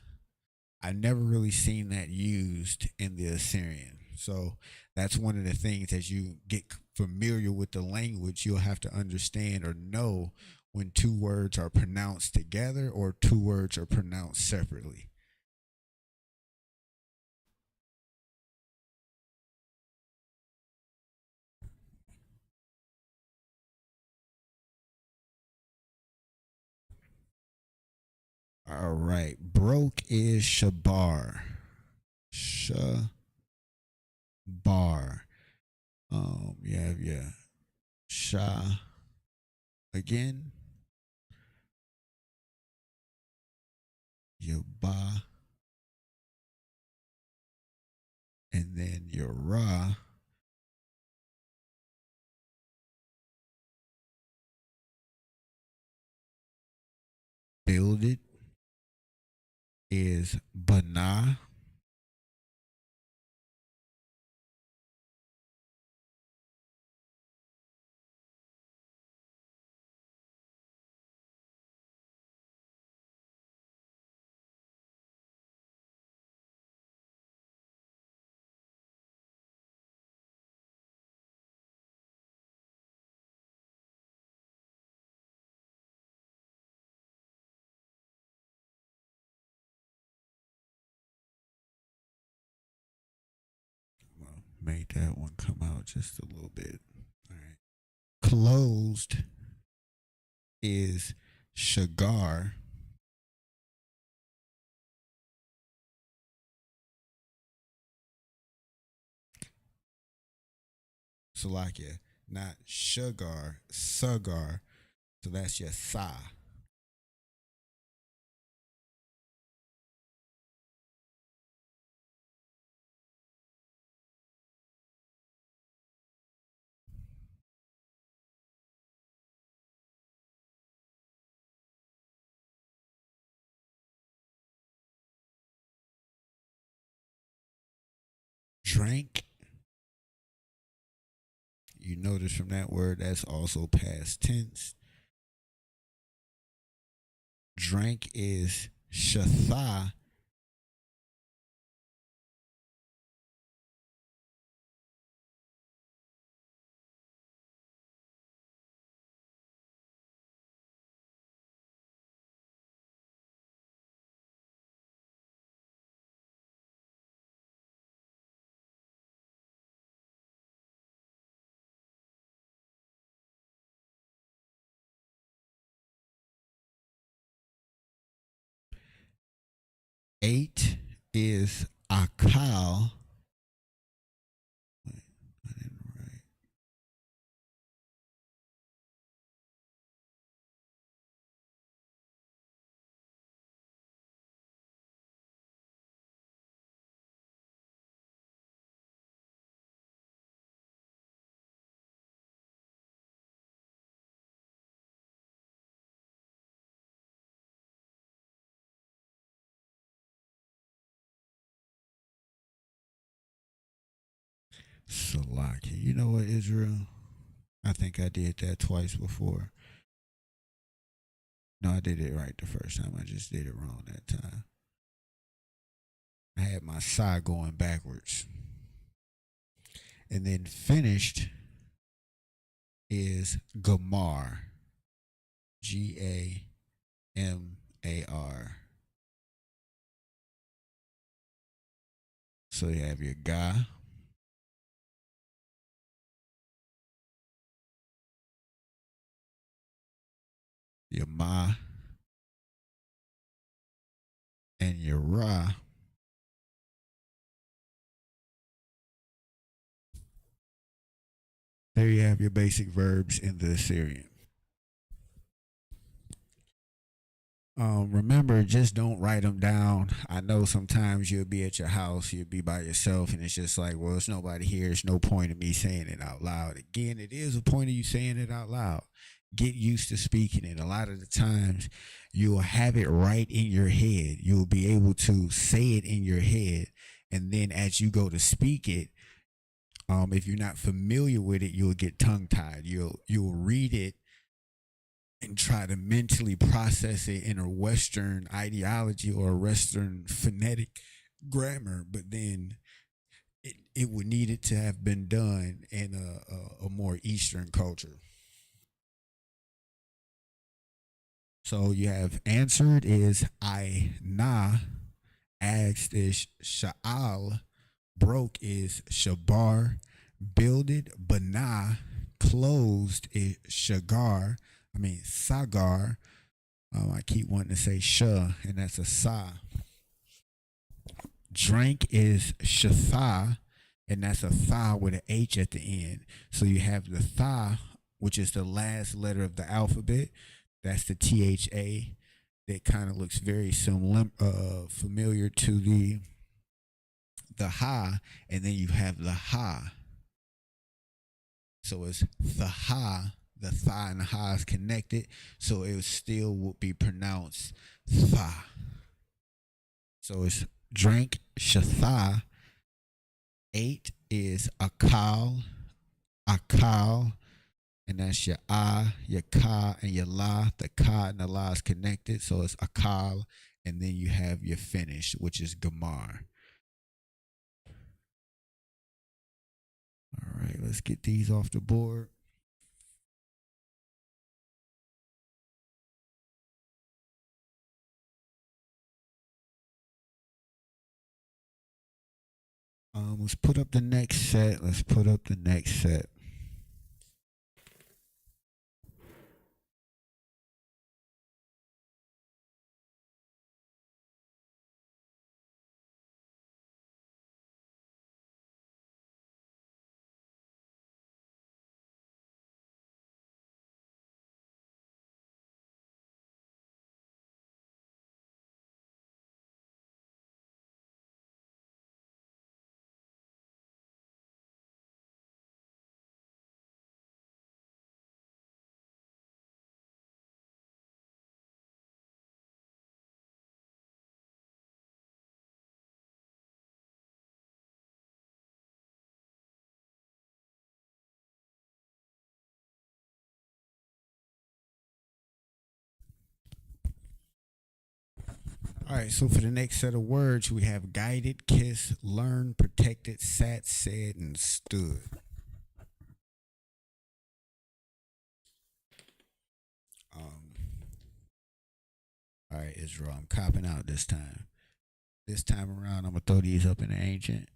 I never really seen that used in the Assyrian. So that's one of the things, as you get familiar with the language, you'll have to understand or know when two words are pronounced together or two words are pronounced separately. All right. Broke is shabar. Shabar. Yeah. Sha again. Your ba. And then your ra. Build it is bana. Well, made that one come out just a little bit. All right. Closed is shagar. Salakia, not sugar, sugar. So that's your sa. Drank. You notice from that word that's also past tense. Drank is shatha. Eight is akal. Wait, I didn't write. Salaki. You know what, Israel? I think I did that twice before. No, I did it right the first time. I just did it wrong that time. I had my side going backwards. And then finished is Gamar. Gamar. So you have your Ga, your Ma, and your Ra. There you have your basic verbs in the Assyrian. Remember, just don't write them down. I know sometimes you'll be at your house, you'll be by yourself, and it's just like, well, it's nobody here. It's no point of me saying it out loud. Again, it is a point of you saying it out loud. Get used to speaking it. A lot of the times, you'll have it right in your head. You'll be able to say it in your head, and then as you go to speak it, If you're not familiar with it, you'll get tongue tied. You'll read it and try to mentally process it in a Western ideology or a Western phonetic grammar, but then it would need it to have been done in a more Eastern culture. So you have answered is I na, asked is sha'al, broke is shabar, builded bana, closed is shagar. I mean sagar. I keep wanting to say sha, and that's a sa. Drank is shatha, and that's a tha with an H at the end. So you have the tha, which is the last letter of the alphabet. That's the THA. That kind of looks very familiar to the ha, and then you have the ha. So it's the ha, the tha and the ha is connected, so it still would be pronounced tha. So it's drank shatha. 8 is akal, akal, and that's your your ka, and your la. The ka and the la is connected, so it's akal, and then you have your finish, which is gamar. All right, let's get these off the board. Let's put up the next set. Let's put up the next set. All right, so for the next set of words, we have guided, kiss, learn, protected, sat, said, and stood. All right, Israel, I'm copping out this time. This time around, I'm gonna throw these up in the ancient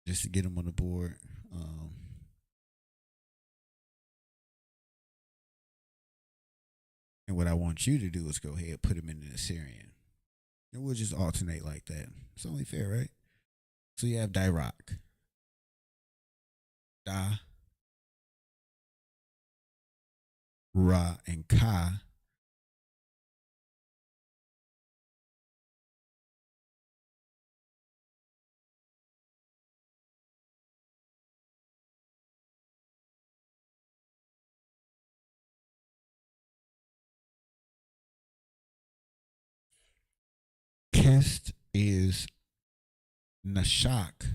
just to get them on the board. And what I want you to do is go ahead and put them in the Assyrian. And we'll just alternate like that. It's only fair, right? So you have Dirac, Da, Ra, and Ka. Kissed is Nashak.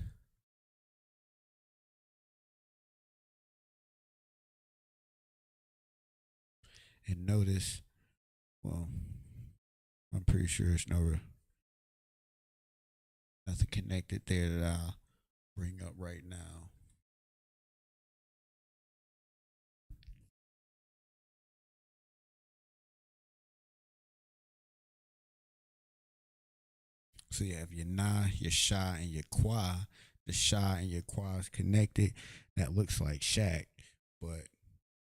And notice, well, I'm pretty sure it's nothing connected there that I'll bring up right now. So you have your na, your sha, and your qua. The sha and your qua is connected. That looks like shack, but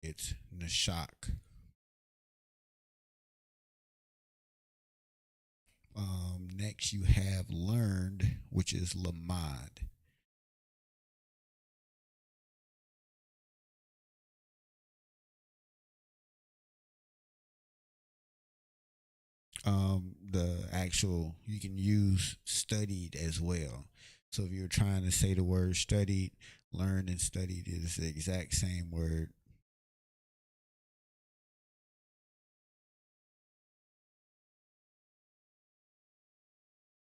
it's nashak. Next you have learned, which is lamad. The actual, you can use studied as well. So if you're trying to say the word studied, learned and studied is the exact same word.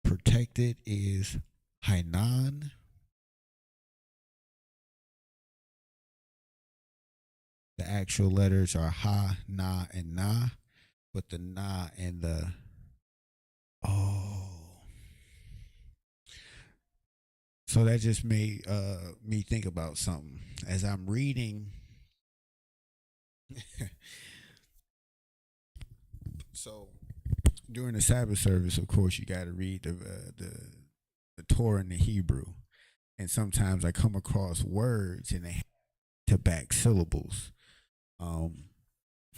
Protected is Hainan. The actual letters are ha, na, and na, but the na and the oh. So that just made me think about something as I'm reading. So during the Sabbath service, of course, you got to read the Torah in the Hebrew, and sometimes I come across words and they have to back syllables.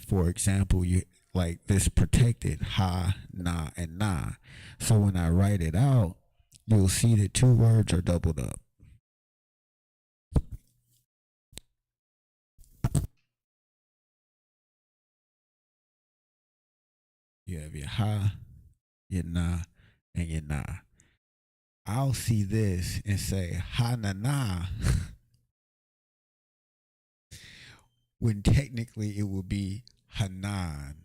For example, you like this protected ha, na, and na. So when I write it out, you'll see that two words are doubled up. You have your ha, your na, and your na. I'll see this and say ha na na when technically it would be Hanan.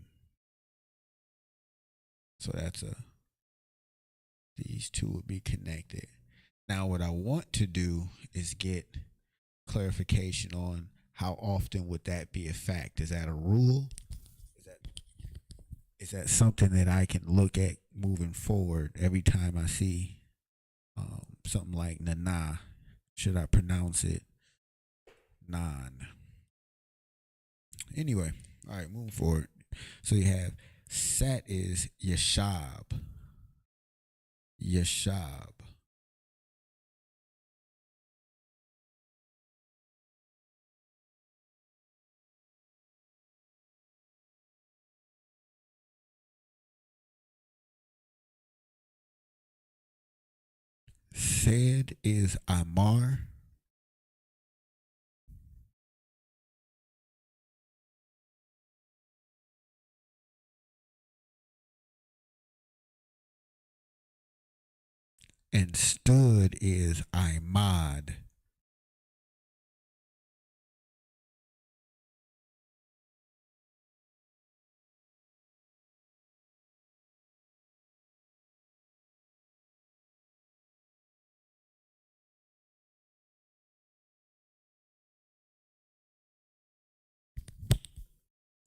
So these two would be connected. Now what I want to do is get clarification on how often would that be a fact. Is that a rule? Is that something that I can look at moving forward every time I see something like nana? Should I pronounce it non? Anyway, all right, moving forward. So you have sat is yashab. Yashab. Said is Amar. And stood is Imad.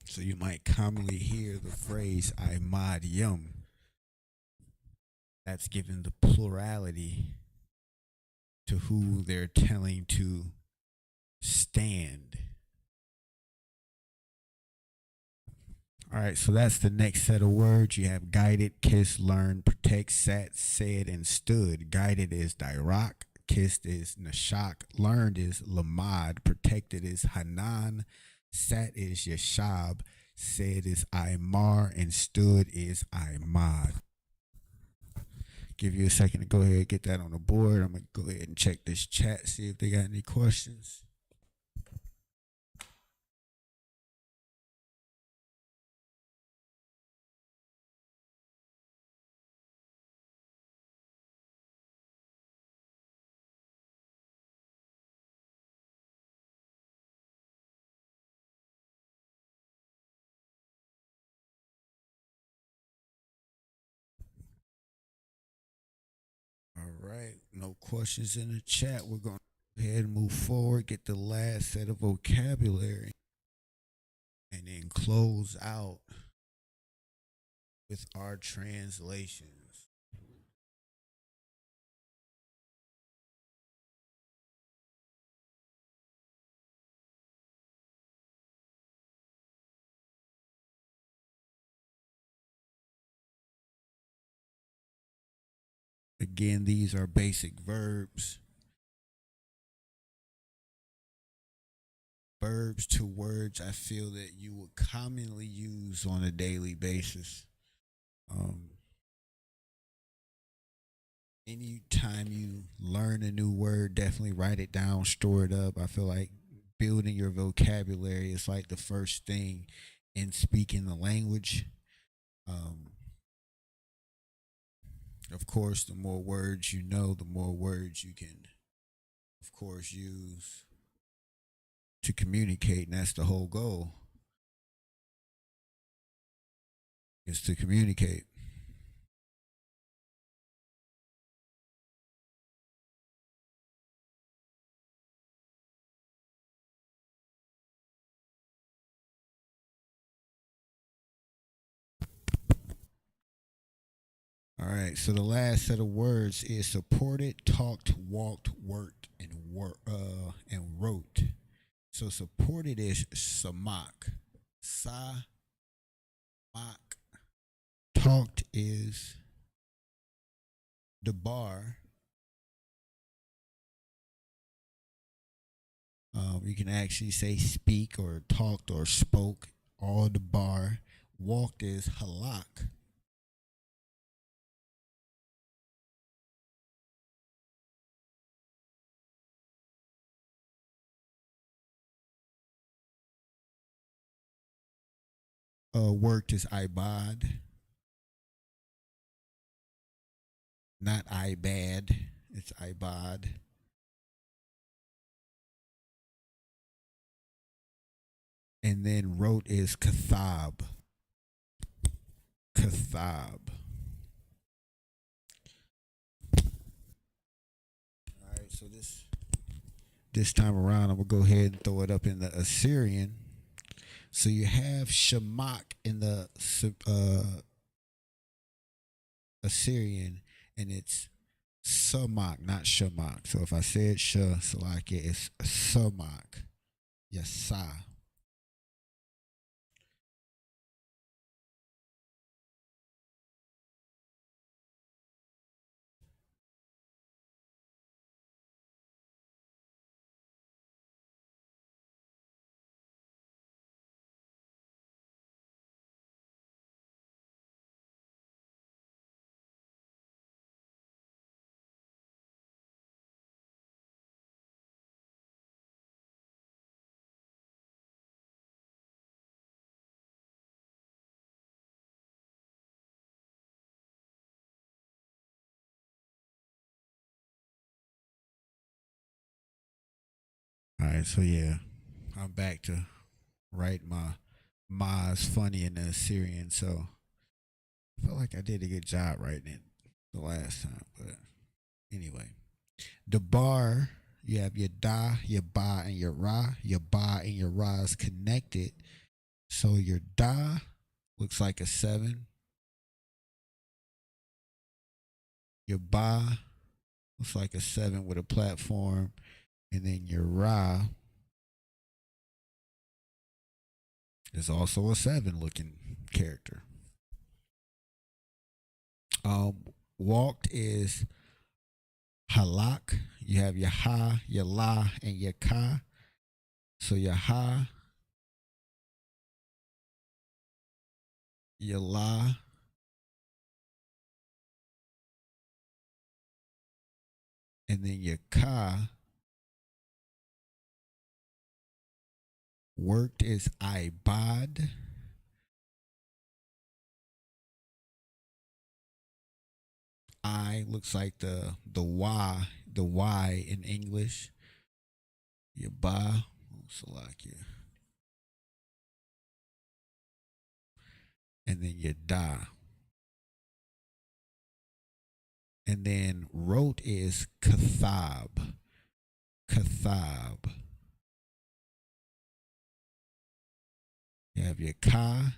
So you might commonly hear the phrase Imad Yum. That's given the plurality to who they're telling to stand. All right, so that's the next set of words. You have guided, kissed, learned, protect, sat, said, and stood. Guided is Dairak, kissed is Nashak, learned is Lamad, protected is Hanan, sat is Yashab, said is Imar, and stood is Imad. Give you a second to go ahead and get that on the board. I'm going to go ahead and check this chat, see if they got any questions. All right, no questions in the chat. We're going to go ahead and move forward, get the last set of vocabulary, and then close out with our translations. Again, these are basic verbs. Verbs to words I feel that you would commonly use on a daily basis. Anytime you learn a new word, definitely write it down, store it up. I feel like building your vocabulary is like the first thing in speaking the language. Of course, the more words you know, the more words you can, of course, use to communicate, and that's the whole goal, is to communicate. All right. So the last set of words is supported, talked, walked, worked, and wrote. So supported is samak. Samak. Talked is the bar. You can actually say speak or talked or spoke. All the bar. Walked is halak. Worked is ibad. Not ibad. It's ibad. And then wrote is kathab. Kathab. All right, so this time around, I'm gonna go ahead and throw it up in the Assyrian. So you have shamak in the Assyrian, and it's samak, not shamak. So if I said salakia, it's samak. Yes, sa. All right, so yeah, I'm back to write my Ma's funny in the Assyrian. So I felt like I did a good job writing it the last time, but anyway, the bar, you have your da, your ba, and your ra. Your ba and your ra is connected. So your da looks like a 7. Your ba looks like a 7 with a platform. And then your ra is also a 7 looking character. Walked is halak. You have your ha, your la, and your ka. So your ha, your la, and then your ka. Worked is ibad. I looks like the Y in English. Your ba, salakia. And then your da. And then wrote is kathab. Kathab. You have your ka.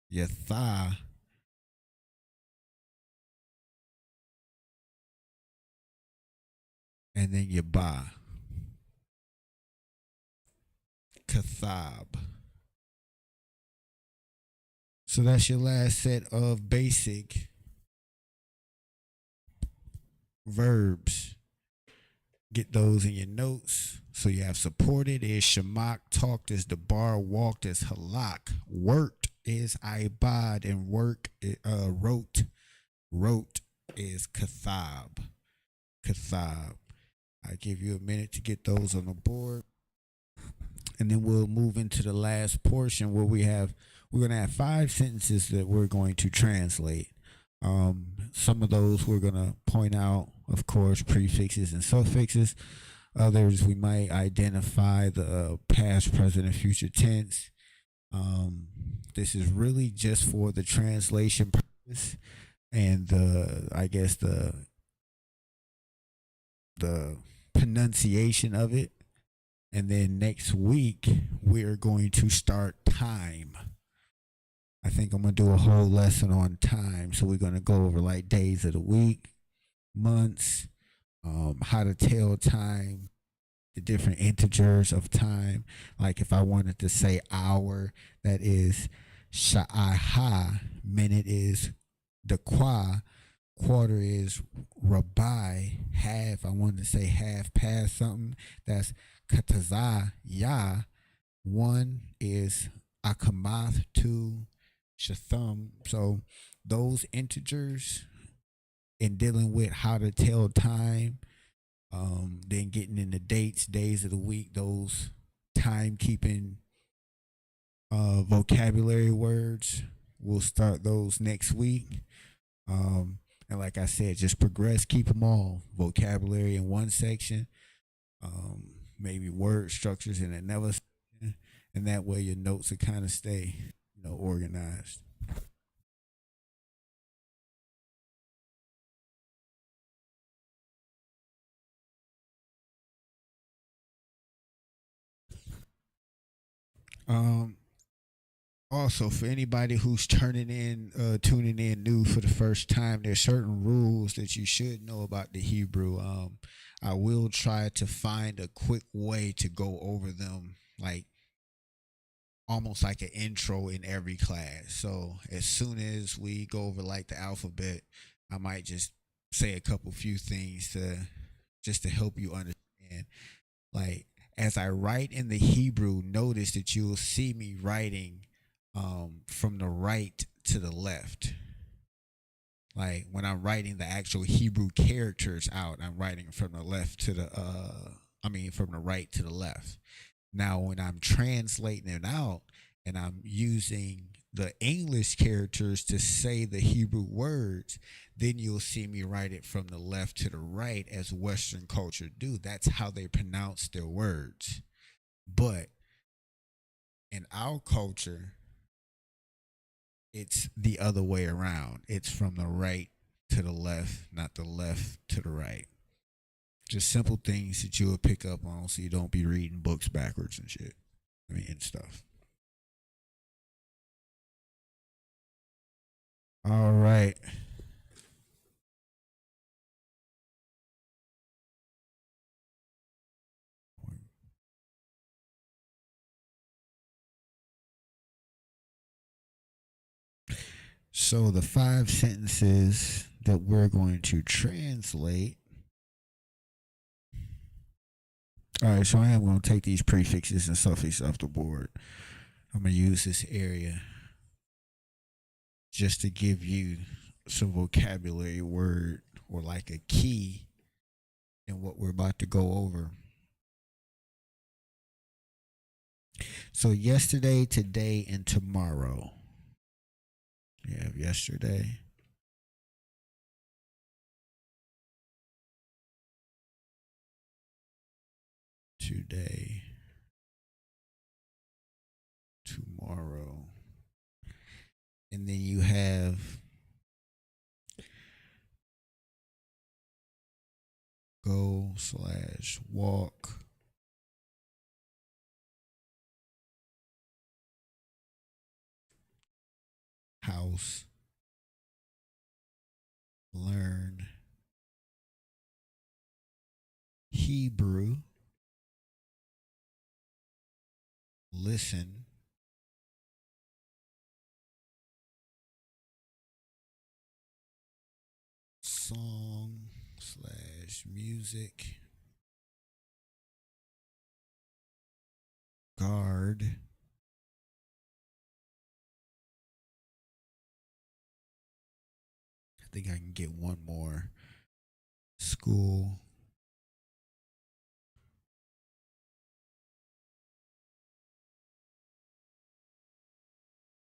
Your tha. And then your ba. Kathab. So that's your last set of basic verbs. Get those in your notes. So you have supported is shamak, talked is the bar, walked is halak, worked is ibad, and wrote is kathab. Kathab. I give you a minute to get those on the board. And then we'll move into the last portion where we're going to have 5 sentences that we're going to translate. Some of those we're going to point out, of course, prefixes and suffixes. Others we might identify the past, present, and future tense. This is really just for the translation purpose and the pronunciation of it. And then next week, we're going to start time. I think I'm going to do a whole lesson on time. So we're going to go over like days of the week, months, how to tell time, the different integers of time. Like if I wanted to say hour, that is sha'aha, minute is dakwa, quarter is rabai, half, I wanted to say half past something, that's kataza ya, one is akamath, two shatham. So those integers in dealing with how to tell time, then getting into dates, days of the week, those timekeeping vocabulary words. We'll start those next week. And like I said, just progress, keep them all. Vocabulary in one section, maybe word structures in another section, and that way your notes will kind of stay, organized. Um, Also, for anybody who's tuning in new for the first time, there's certain rules that you should know about the Hebrew. I will try to find a quick way to go over them, like almost like an intro in every class. So as soon as we go over like the alphabet, I might just say a couple few things just to help you understand. Like as I write in the Hebrew, notice that you will see me writing from the right to the left. Like when I'm writing the actual Hebrew characters out, I'm writing from the left to from the right to the left. Now, when I'm translating it out and I'm using the English characters to say the Hebrew words, then you'll see me write it from the left to the right as Western culture do. That's how they pronounce their words. But in our culture, it's the other way around. It's from the right to the left, not the left to the right. Just simple things that you will pick up on so you don't be reading books backwards and shit. And stuff. All right. So the 5 sentences that we're going to translate. All right, so I am going to take these prefixes and suffixes off the board. I'm going to use this area just to give you some vocabulary word or like a key in what we're about to go over. So yesterday, today, and tomorrow. You have yesterday, today, tomorrow, and then you have go/walk, house, learn, Hebrew, listen, song/music, guard, I think I can get one more, school,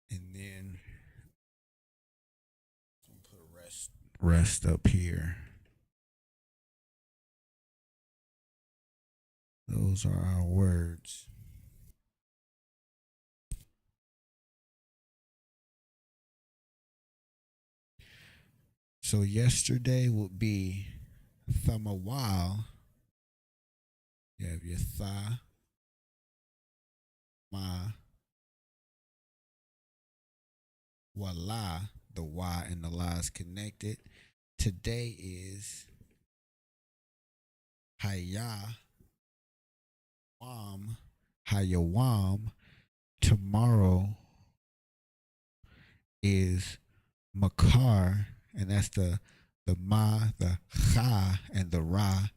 and then put a rest up here. Those are our words. So yesterday would be thamawal. You have your tha, Voila, the Y and the La is connected. Today is Hayawam, Hayawam. Tomorrow is Makar, and that's the Ma, the Cha, and the Ra.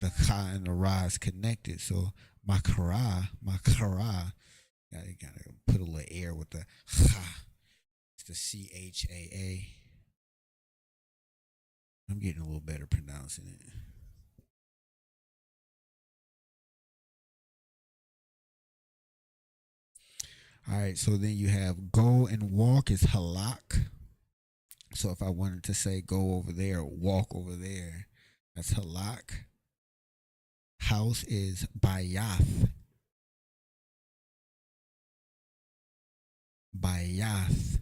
The Cha and the Ra is connected. So Makara, Makara. You gotta put a little air with the Cha. It's the CHAA. I'm getting a little better pronouncing it. All right, so then you have go and walk is halak. So if I wanted to say go over there, walk over there, that's halak. House is bayath. Bayath.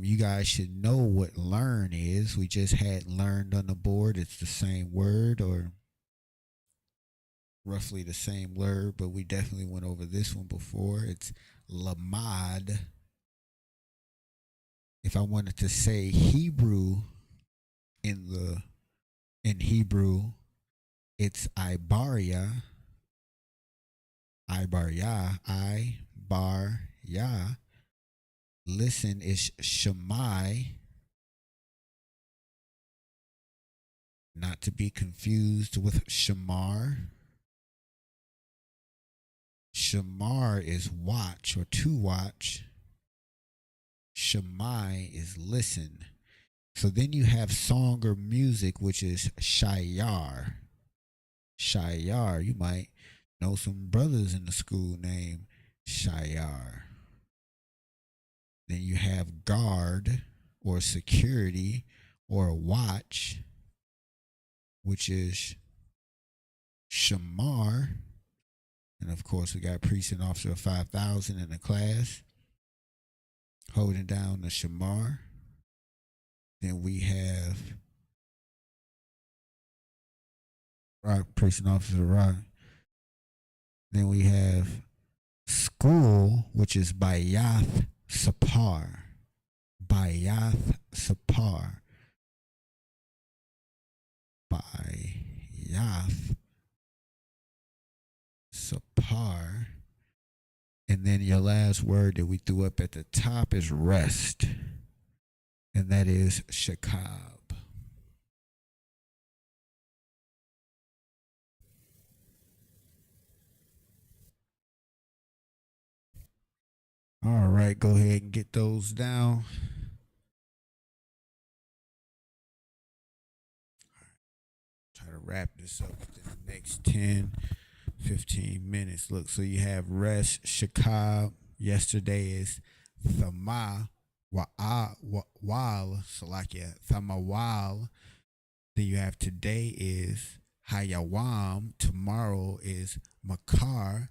You guys should know what learn is. We just had learned on the board. It's the same word or roughly the same word, but we definitely went over this one before. It's lamad. If I wanted to say Hebrew in Hebrew, it's Ibaria. Ibaria. Ibaria. Listen is Shemai. Not to be confused with Shamar. Shamar is watch or to watch. Shemai is listen. So then you have song or music, which is Shayar. Shayar. You might know some brothers in the school named Shayar. Then you have guard or security or watch, which is Shamar. And of course, we got precinct officer 5,000 in the class holding down the Shamar. Then we have Rock, precinct officer Rock. Then we have school, which is Bayath Sapar. Bayath Sapar. Bayath Sapar. And then your last word that we threw up at the top is rest. And that is Shakab. All right, go ahead and get those down. Try to wrap this up within the next 10, 15 minutes. Look, so you have rest, Shakab. Yesterday is Thama, Wal, Salakia, Thamawal. Then you have today is Hayawam. Tomorrow is Makar.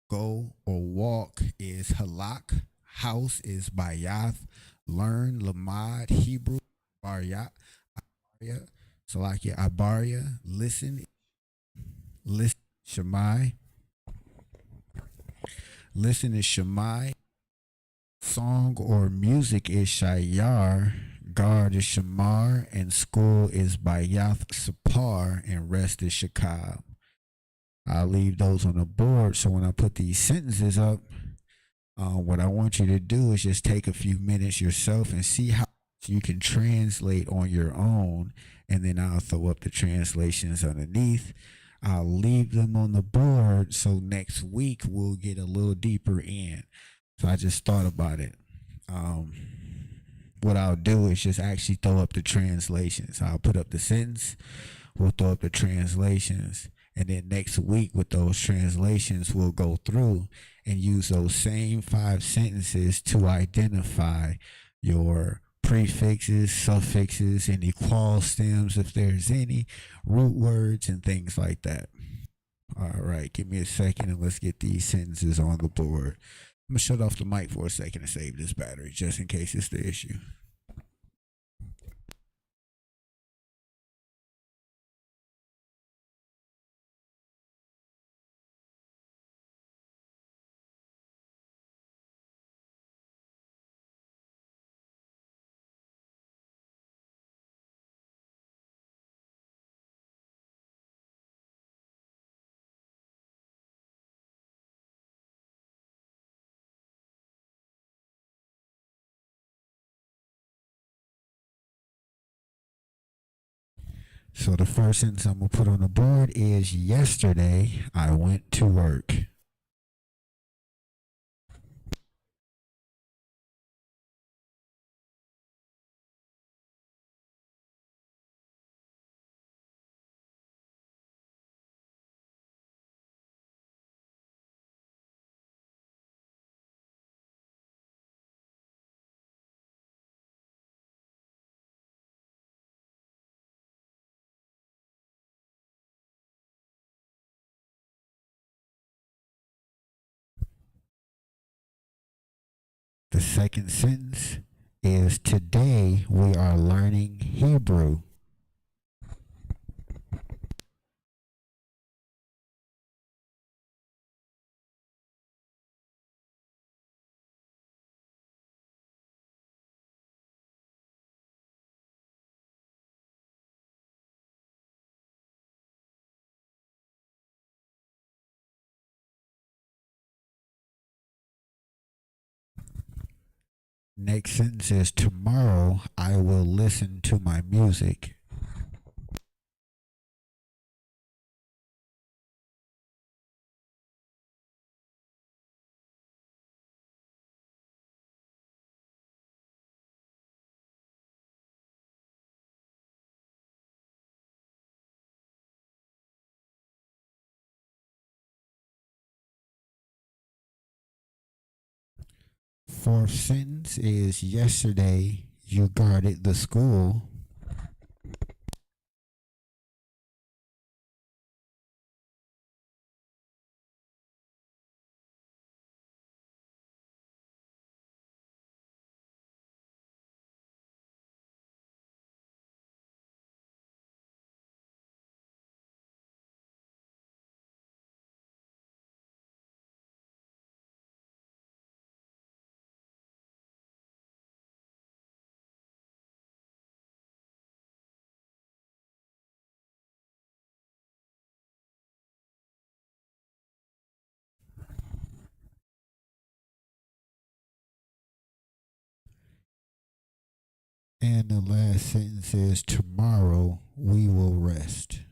Go or walk is Halak. House is Bayath. Learn, Lamad, Hebrew, Baryat, Abaria, Salakia, Abaria. Listen, Shemai. Listen is Shemai. Song or music is Shayar. Guard is Shamar. And school is Bayath Sapar. And rest is Shakab. I'll leave those on the board. So when I put these sentences up, what I want you to do is just take a few minutes yourself and see how you can translate on your own. And then I'll throw up the translations underneath. I'll leave them on the board so next week we'll get a little deeper in. So I just thought about it. What I'll do is just actually throw up the translations. I'll put up the sentence. We'll throw up the translations. And then next week with those translations, we'll go through and use those same 5 sentences to identify your prefixes, suffixes, any qual stems, if there's any, root words, and things like that. All right, give me a second and let's get these sentences on the board. I'm going to shut off the mic for a second and save this battery just in case it's the issue. So the first sentence I'm gonna put on the board is yesterday I went to work. The second sentence is today we are learning Hebrew. Next sentence is tomorrow I will listen to my music. Fourth sentence is yesterday you guarded the school. And the last sentence is tomorrow we will rest.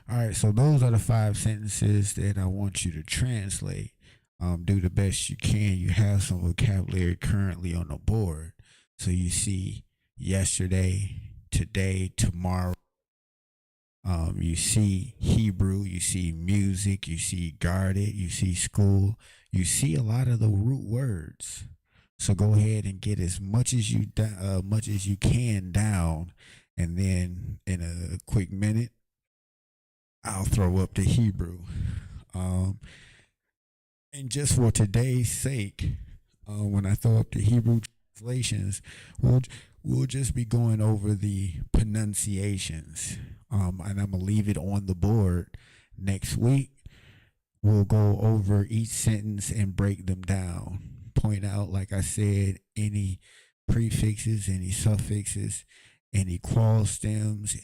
All right, so those are the 5 sentences that I want you to translate. Do the best you can. You have some vocabulary currently on the board. So you see yesterday, today, tomorrow. You see Hebrew, you see music, you see guarded, you see school. You see a lot of the root words. So go ahead and get as much as you can down, and then in a quick minute, I'll throw up the Hebrew. And just for today's sake, when I throw up the Hebrew translations, we'll just be going over the pronunciations. And I'm gonna leave it on the board. Next week, we'll go over each sentence and break them down. Point out, like I said, any prefixes, any suffixes, any clause stems,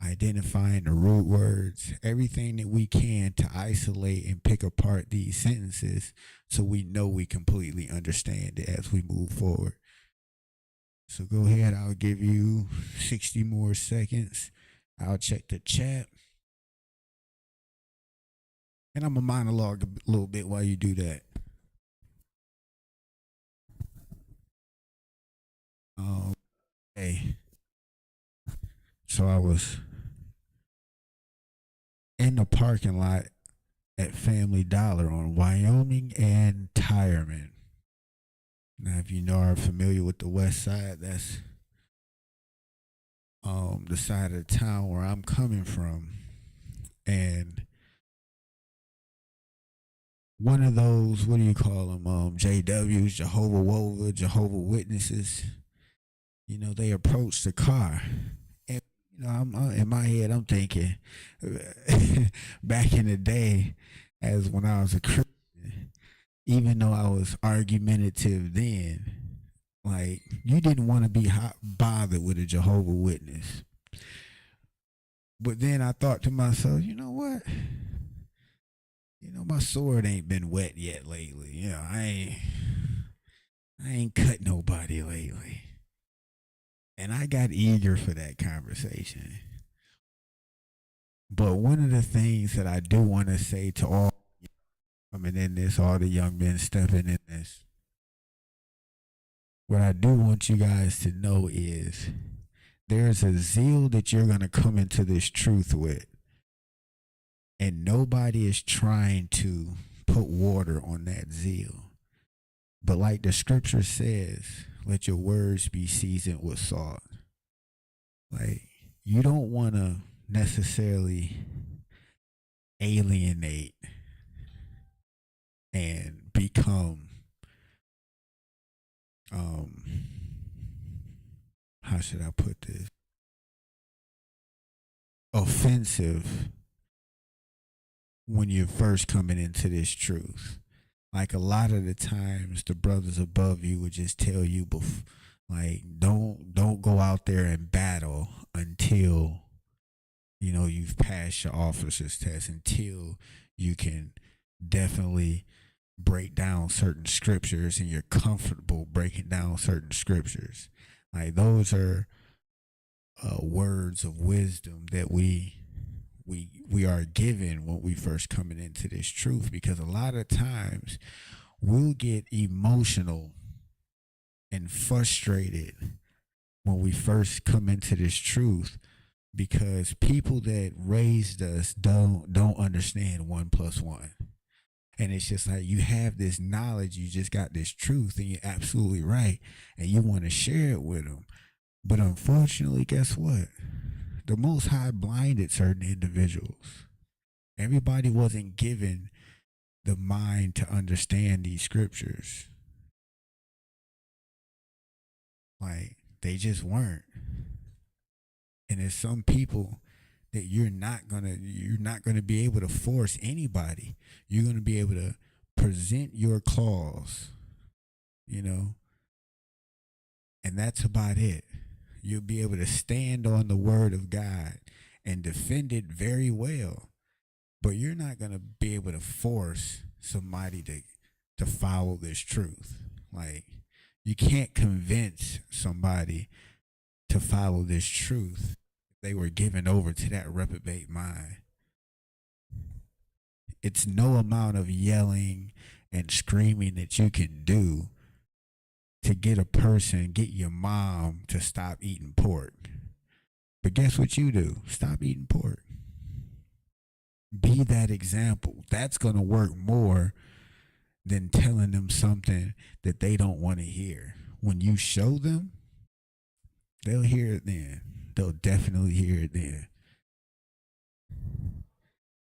identifying the root words, everything that we can to isolate and pick apart these sentences so we know we completely understand it as we move forward. So go ahead, I'll give you 60 more seconds. I'll check the chat. And I'm going to monologue a little bit while you do that. Okay. So I was in the parking lot at Family Dollar on Wyoming and Tireman. Now, if you know or are familiar with the West Side, that's the side of the town where I'm coming from. And one of those, what do you call them? JWs, Jehovah Witnesses. You know, they approached the car. And, you know, I'm in my head, I'm thinking, back in the day, as when I was a Christian, even though I was argumentative then, Like, you didn't want to be bothered with a Jehovah Witness. But then I thought to myself, you know what? You know, my sword ain't been wet yet lately. You know, I ain't cut nobody lately. And I got eager for that conversation. But one of the things that I do want to say to all coming in this, all the young men stepping in this, what I do want you guys to know is there's a zeal that you're going to come into this truth with. And nobody is trying to put water on that zeal. But like the scripture says, let your words be seasoned with salt. Like, you don't want to necessarily alienate and become, how should I put this? Offensive when you're first coming into this truth. Like, a lot of the times the brothers above you would just tell you, like, don't go out there and battle until, you know, you've passed your officer's test, until you can definitely break down certain scriptures and you're comfortable breaking down certain scriptures. Like, those are words of wisdom that we are given when we first coming into this truth, because a lot of times we'll get emotional and frustrated when we first come into this truth, because people that raised us don't understand 1 + 1. And it's just like, you have this knowledge, you just got this truth, and you're absolutely right, and you want to share it with them. But unfortunately, guess what? The Most High blinded certain individuals. Everybody wasn't given the mind to understand these scriptures. Like, they just weren't. And there's some people that you're not gonna be able to force anybody. You're gonna be able to present your cause, you know, and that's about it. You'll be able to stand on the word of God and defend it very well, but you're not gonna be able to force somebody to follow this truth. Like, you can't convince somebody to follow this truth. They were given over to that reprobate mind. It's no amount of yelling and screaming that you can do to get your mom to stop eating pork. But guess what you do? Stop eating pork. Be that example. That's going to work more than telling them something that they don't want to hear. When you show them, they'll hear it then. They'll definitely hear it then.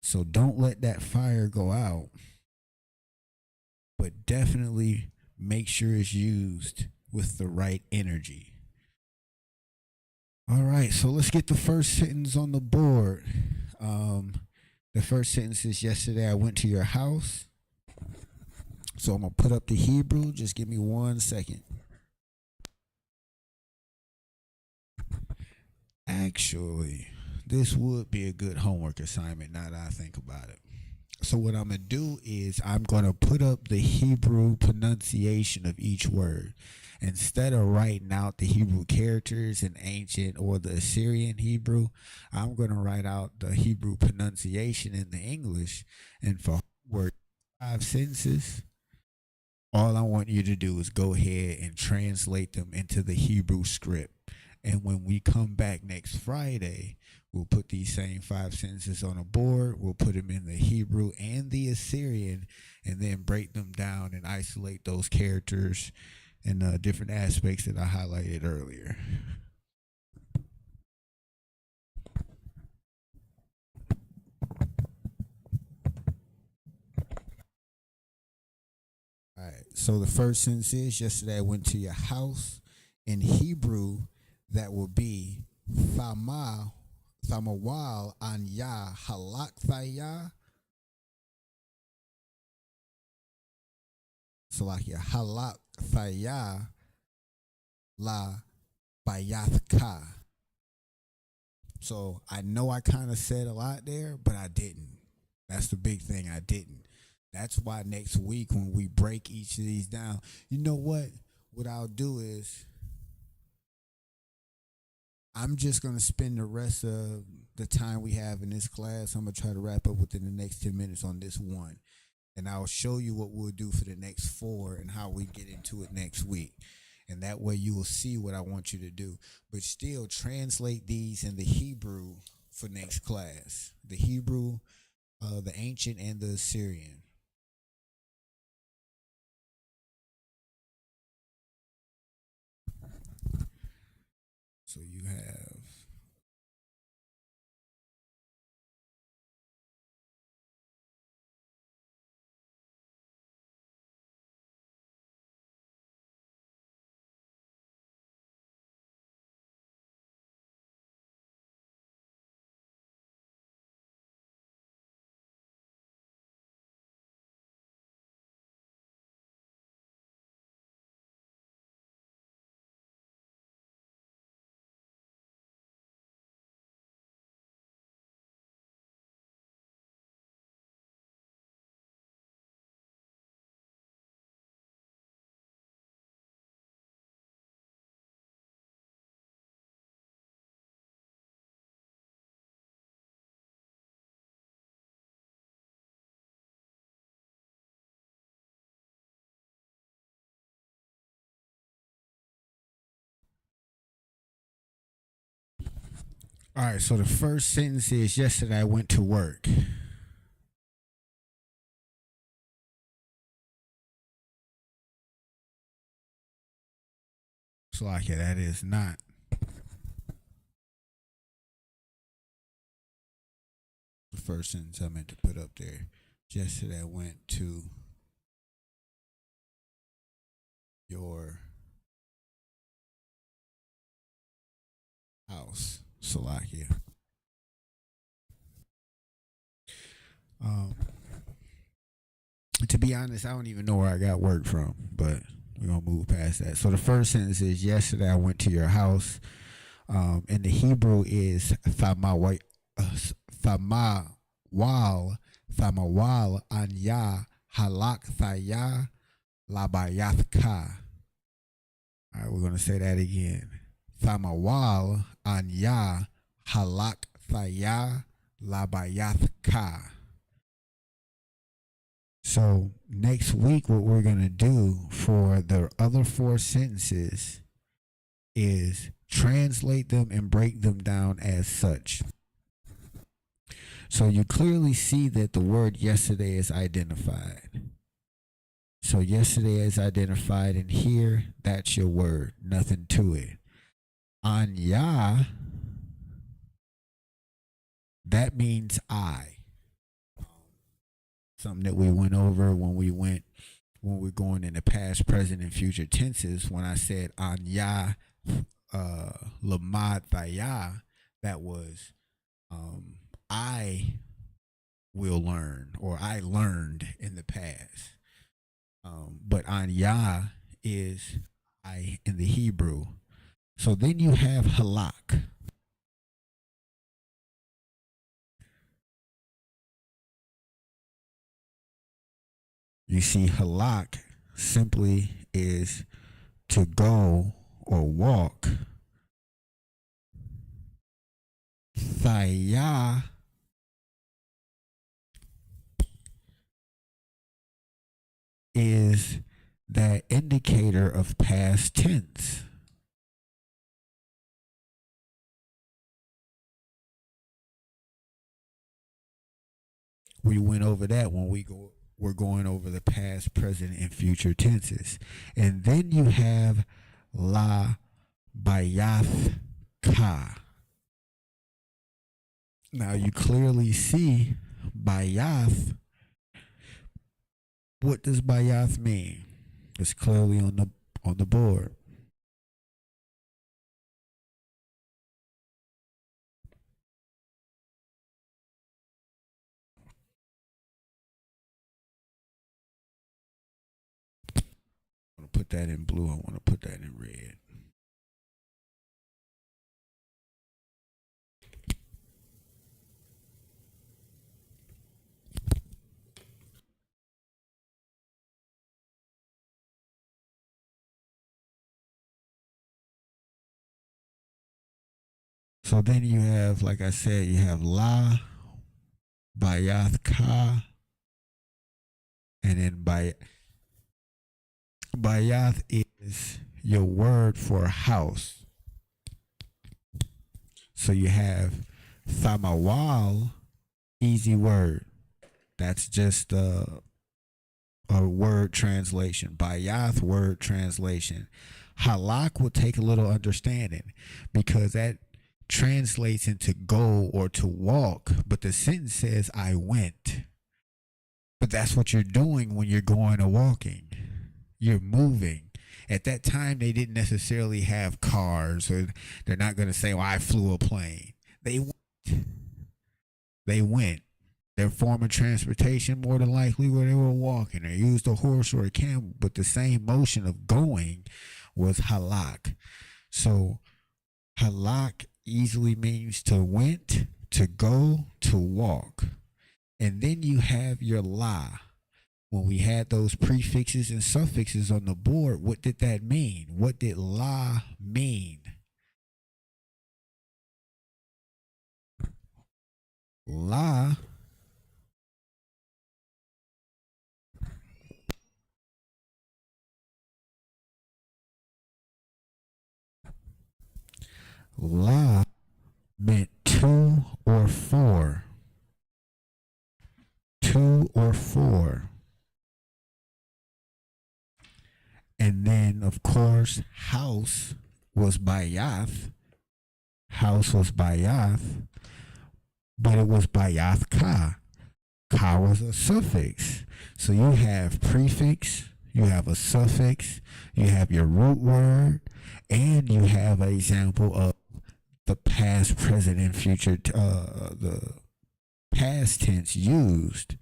So don't let that fire go out, but definitely make sure it's used with the right energy. All right, so let's get the first sentence on the board. The first sentence is, yesterday I went to your house. So I'm going to put up the Hebrew. Just give me 1 second. Actually, this would be a good homework assignment now that I think about it. So what I'm going to do is I'm going to put up the Hebrew pronunciation of each word. Instead of writing out the Hebrew characters in ancient or the Assyrian Hebrew, I'm going to write out the Hebrew pronunciation in the English. And for word 5 sentences, all I want you to do is go ahead and translate them into the Hebrew script. And when we come back next Friday, we'll put these same 5 sentences on a board. We'll put them in the Hebrew and the Assyrian, and then break them down and isolate those characters and different aspects that I highlighted earlier. All right, so the first sentence is, yesterday I went to your house. In Hebrew, that will be Thamawal Anya Halak Thaya. Salakia Halak Thaya La Bayathka. So I know I kind of said a lot there, but I didn't. That's the big thing. I didn't. That's why next week when we break each of these down, you know what? What I'll do is I'm just going to spend the rest of the time we have in this class. I'm going to try to wrap up within the next 10 minutes on this one. And I'll show you what we'll do for the next 4 and how we get into it next week. And that way you will see what I want you to do. But still translate these in the Hebrew for next class. The Hebrew, the ancient, and the Assyrian. So you have all right, so the first sentence is yesterday I went to work. So like that is not the first sentence I meant to put up there. Yesterday I went to your house, Salakia. To be honest, I don't even know where I got work from, but we're gonna move past that. So the first sentence is yesterday I went to your house. And the Hebrew is famawal anya halak thaya labayathka. All right, we're gonna say that again. Famawal anya halak thaya labayathka. So next week, what we're gonna do for the other 4 sentences is translate them and break them down as such. So you clearly see that the word yesterday is identified. So yesterday is identified, and here, that's your word. Nothing to it. Anya, that means I. Something that we went over when we're going in the past, present, and future tenses. When I said Anya Lamad Thaya, that was I will learn, or I learned in the past. But Anya is I in the Hebrew. So then you have halak. You see, halak simply is to go or walk. Thaya is that indicator of past tense. We went over that when we're going over the past, present, and future tenses. And then you have la bayath ka. Now you clearly see bayath. What does bayath mean? It's clearly on the board. I want to put that in blue. I want to put that in red. So then you have, like I said, you have La, Bayath Ka, and then Bayath is your word for house. So you have Thamawal, easy word. That's just a word translation. Bayath, word translation. Halak will take a little understanding because that translates into go or to walk, but the sentence says I went. But that's what you're doing when you're going or walking. You're moving. At that time, they didn't necessarily have cars, or they're not going to say, well, I flew a plane. They went. They went. Their form of transportation, more than likely, where they were walking. They used a horse or a camel, but the same motion of going was halak. So halak easily means to went, to go, to walk. And then you have your la. When we had those prefixes and suffixes on the board, what did that mean? What did la mean? La meant two or four. Two or four. And then, of course, house was Bayath. House was Bayath, but it was Bayath Ka. Ka was a suffix. So you have prefix, you have a suffix, you have your root word, and you have an example of the past, present, and future, the past tense used.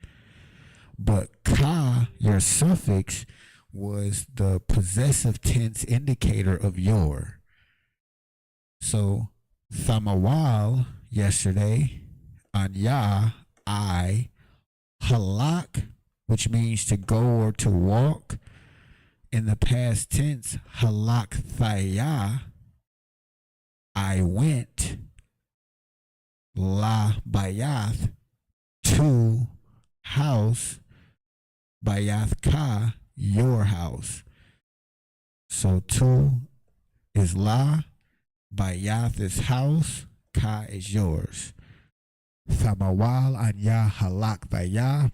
But Ka, your suffix, was the possessive tense indicator of your. So Thamawal, yesterday, Anya, I, Halak, which means to go or to walk. In the past tense, Halak Thaya, I went. La Bayath, to house. Bayath Ka, your house. So tu is la, Bayath is house, Ka is yours. Thamawal anya halak thaya,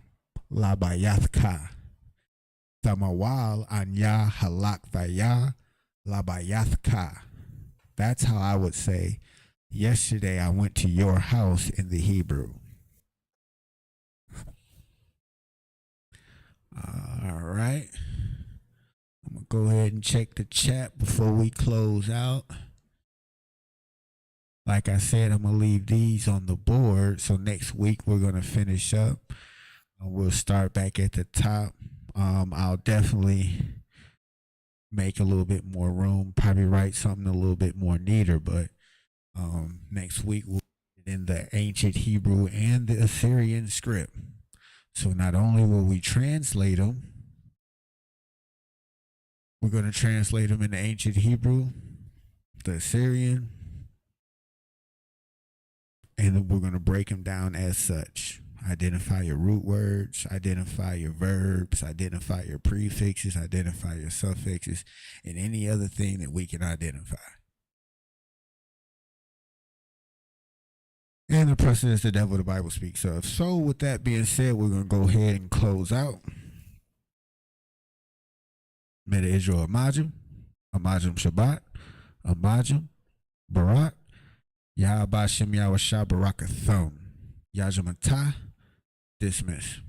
la Bayath Ka. Thamawal anya halak thaya, la Bayath Ka. That's how I would say, yesterday I went to your house in the Hebrew. All right. I'm going to go ahead and check the chat before we close out. Like I said, I'm going to leave these on the board. So next week we're going to finish up. We'll start back at the top. I'll definitely make a little bit more room, probably write something a little bit more neater, but next week we'll get in the ancient Hebrew and the Assyrian script. So not only will we translate them, we're going to translate them in the ancient Hebrew, the Assyrian, and then we're going to break them down as such. Identify your root words, identify your verbs, identify your prefixes, identify your suffixes, and any other thing that we can identify. And the person is the devil the Bible speaks of. So with that being said, we're going to go ahead and close out. Meta Israel Amajim, Amajim Shabbat, Amajim, Barak, Yahbashim Yahweh Barakathon, Yajamantah, dismiss.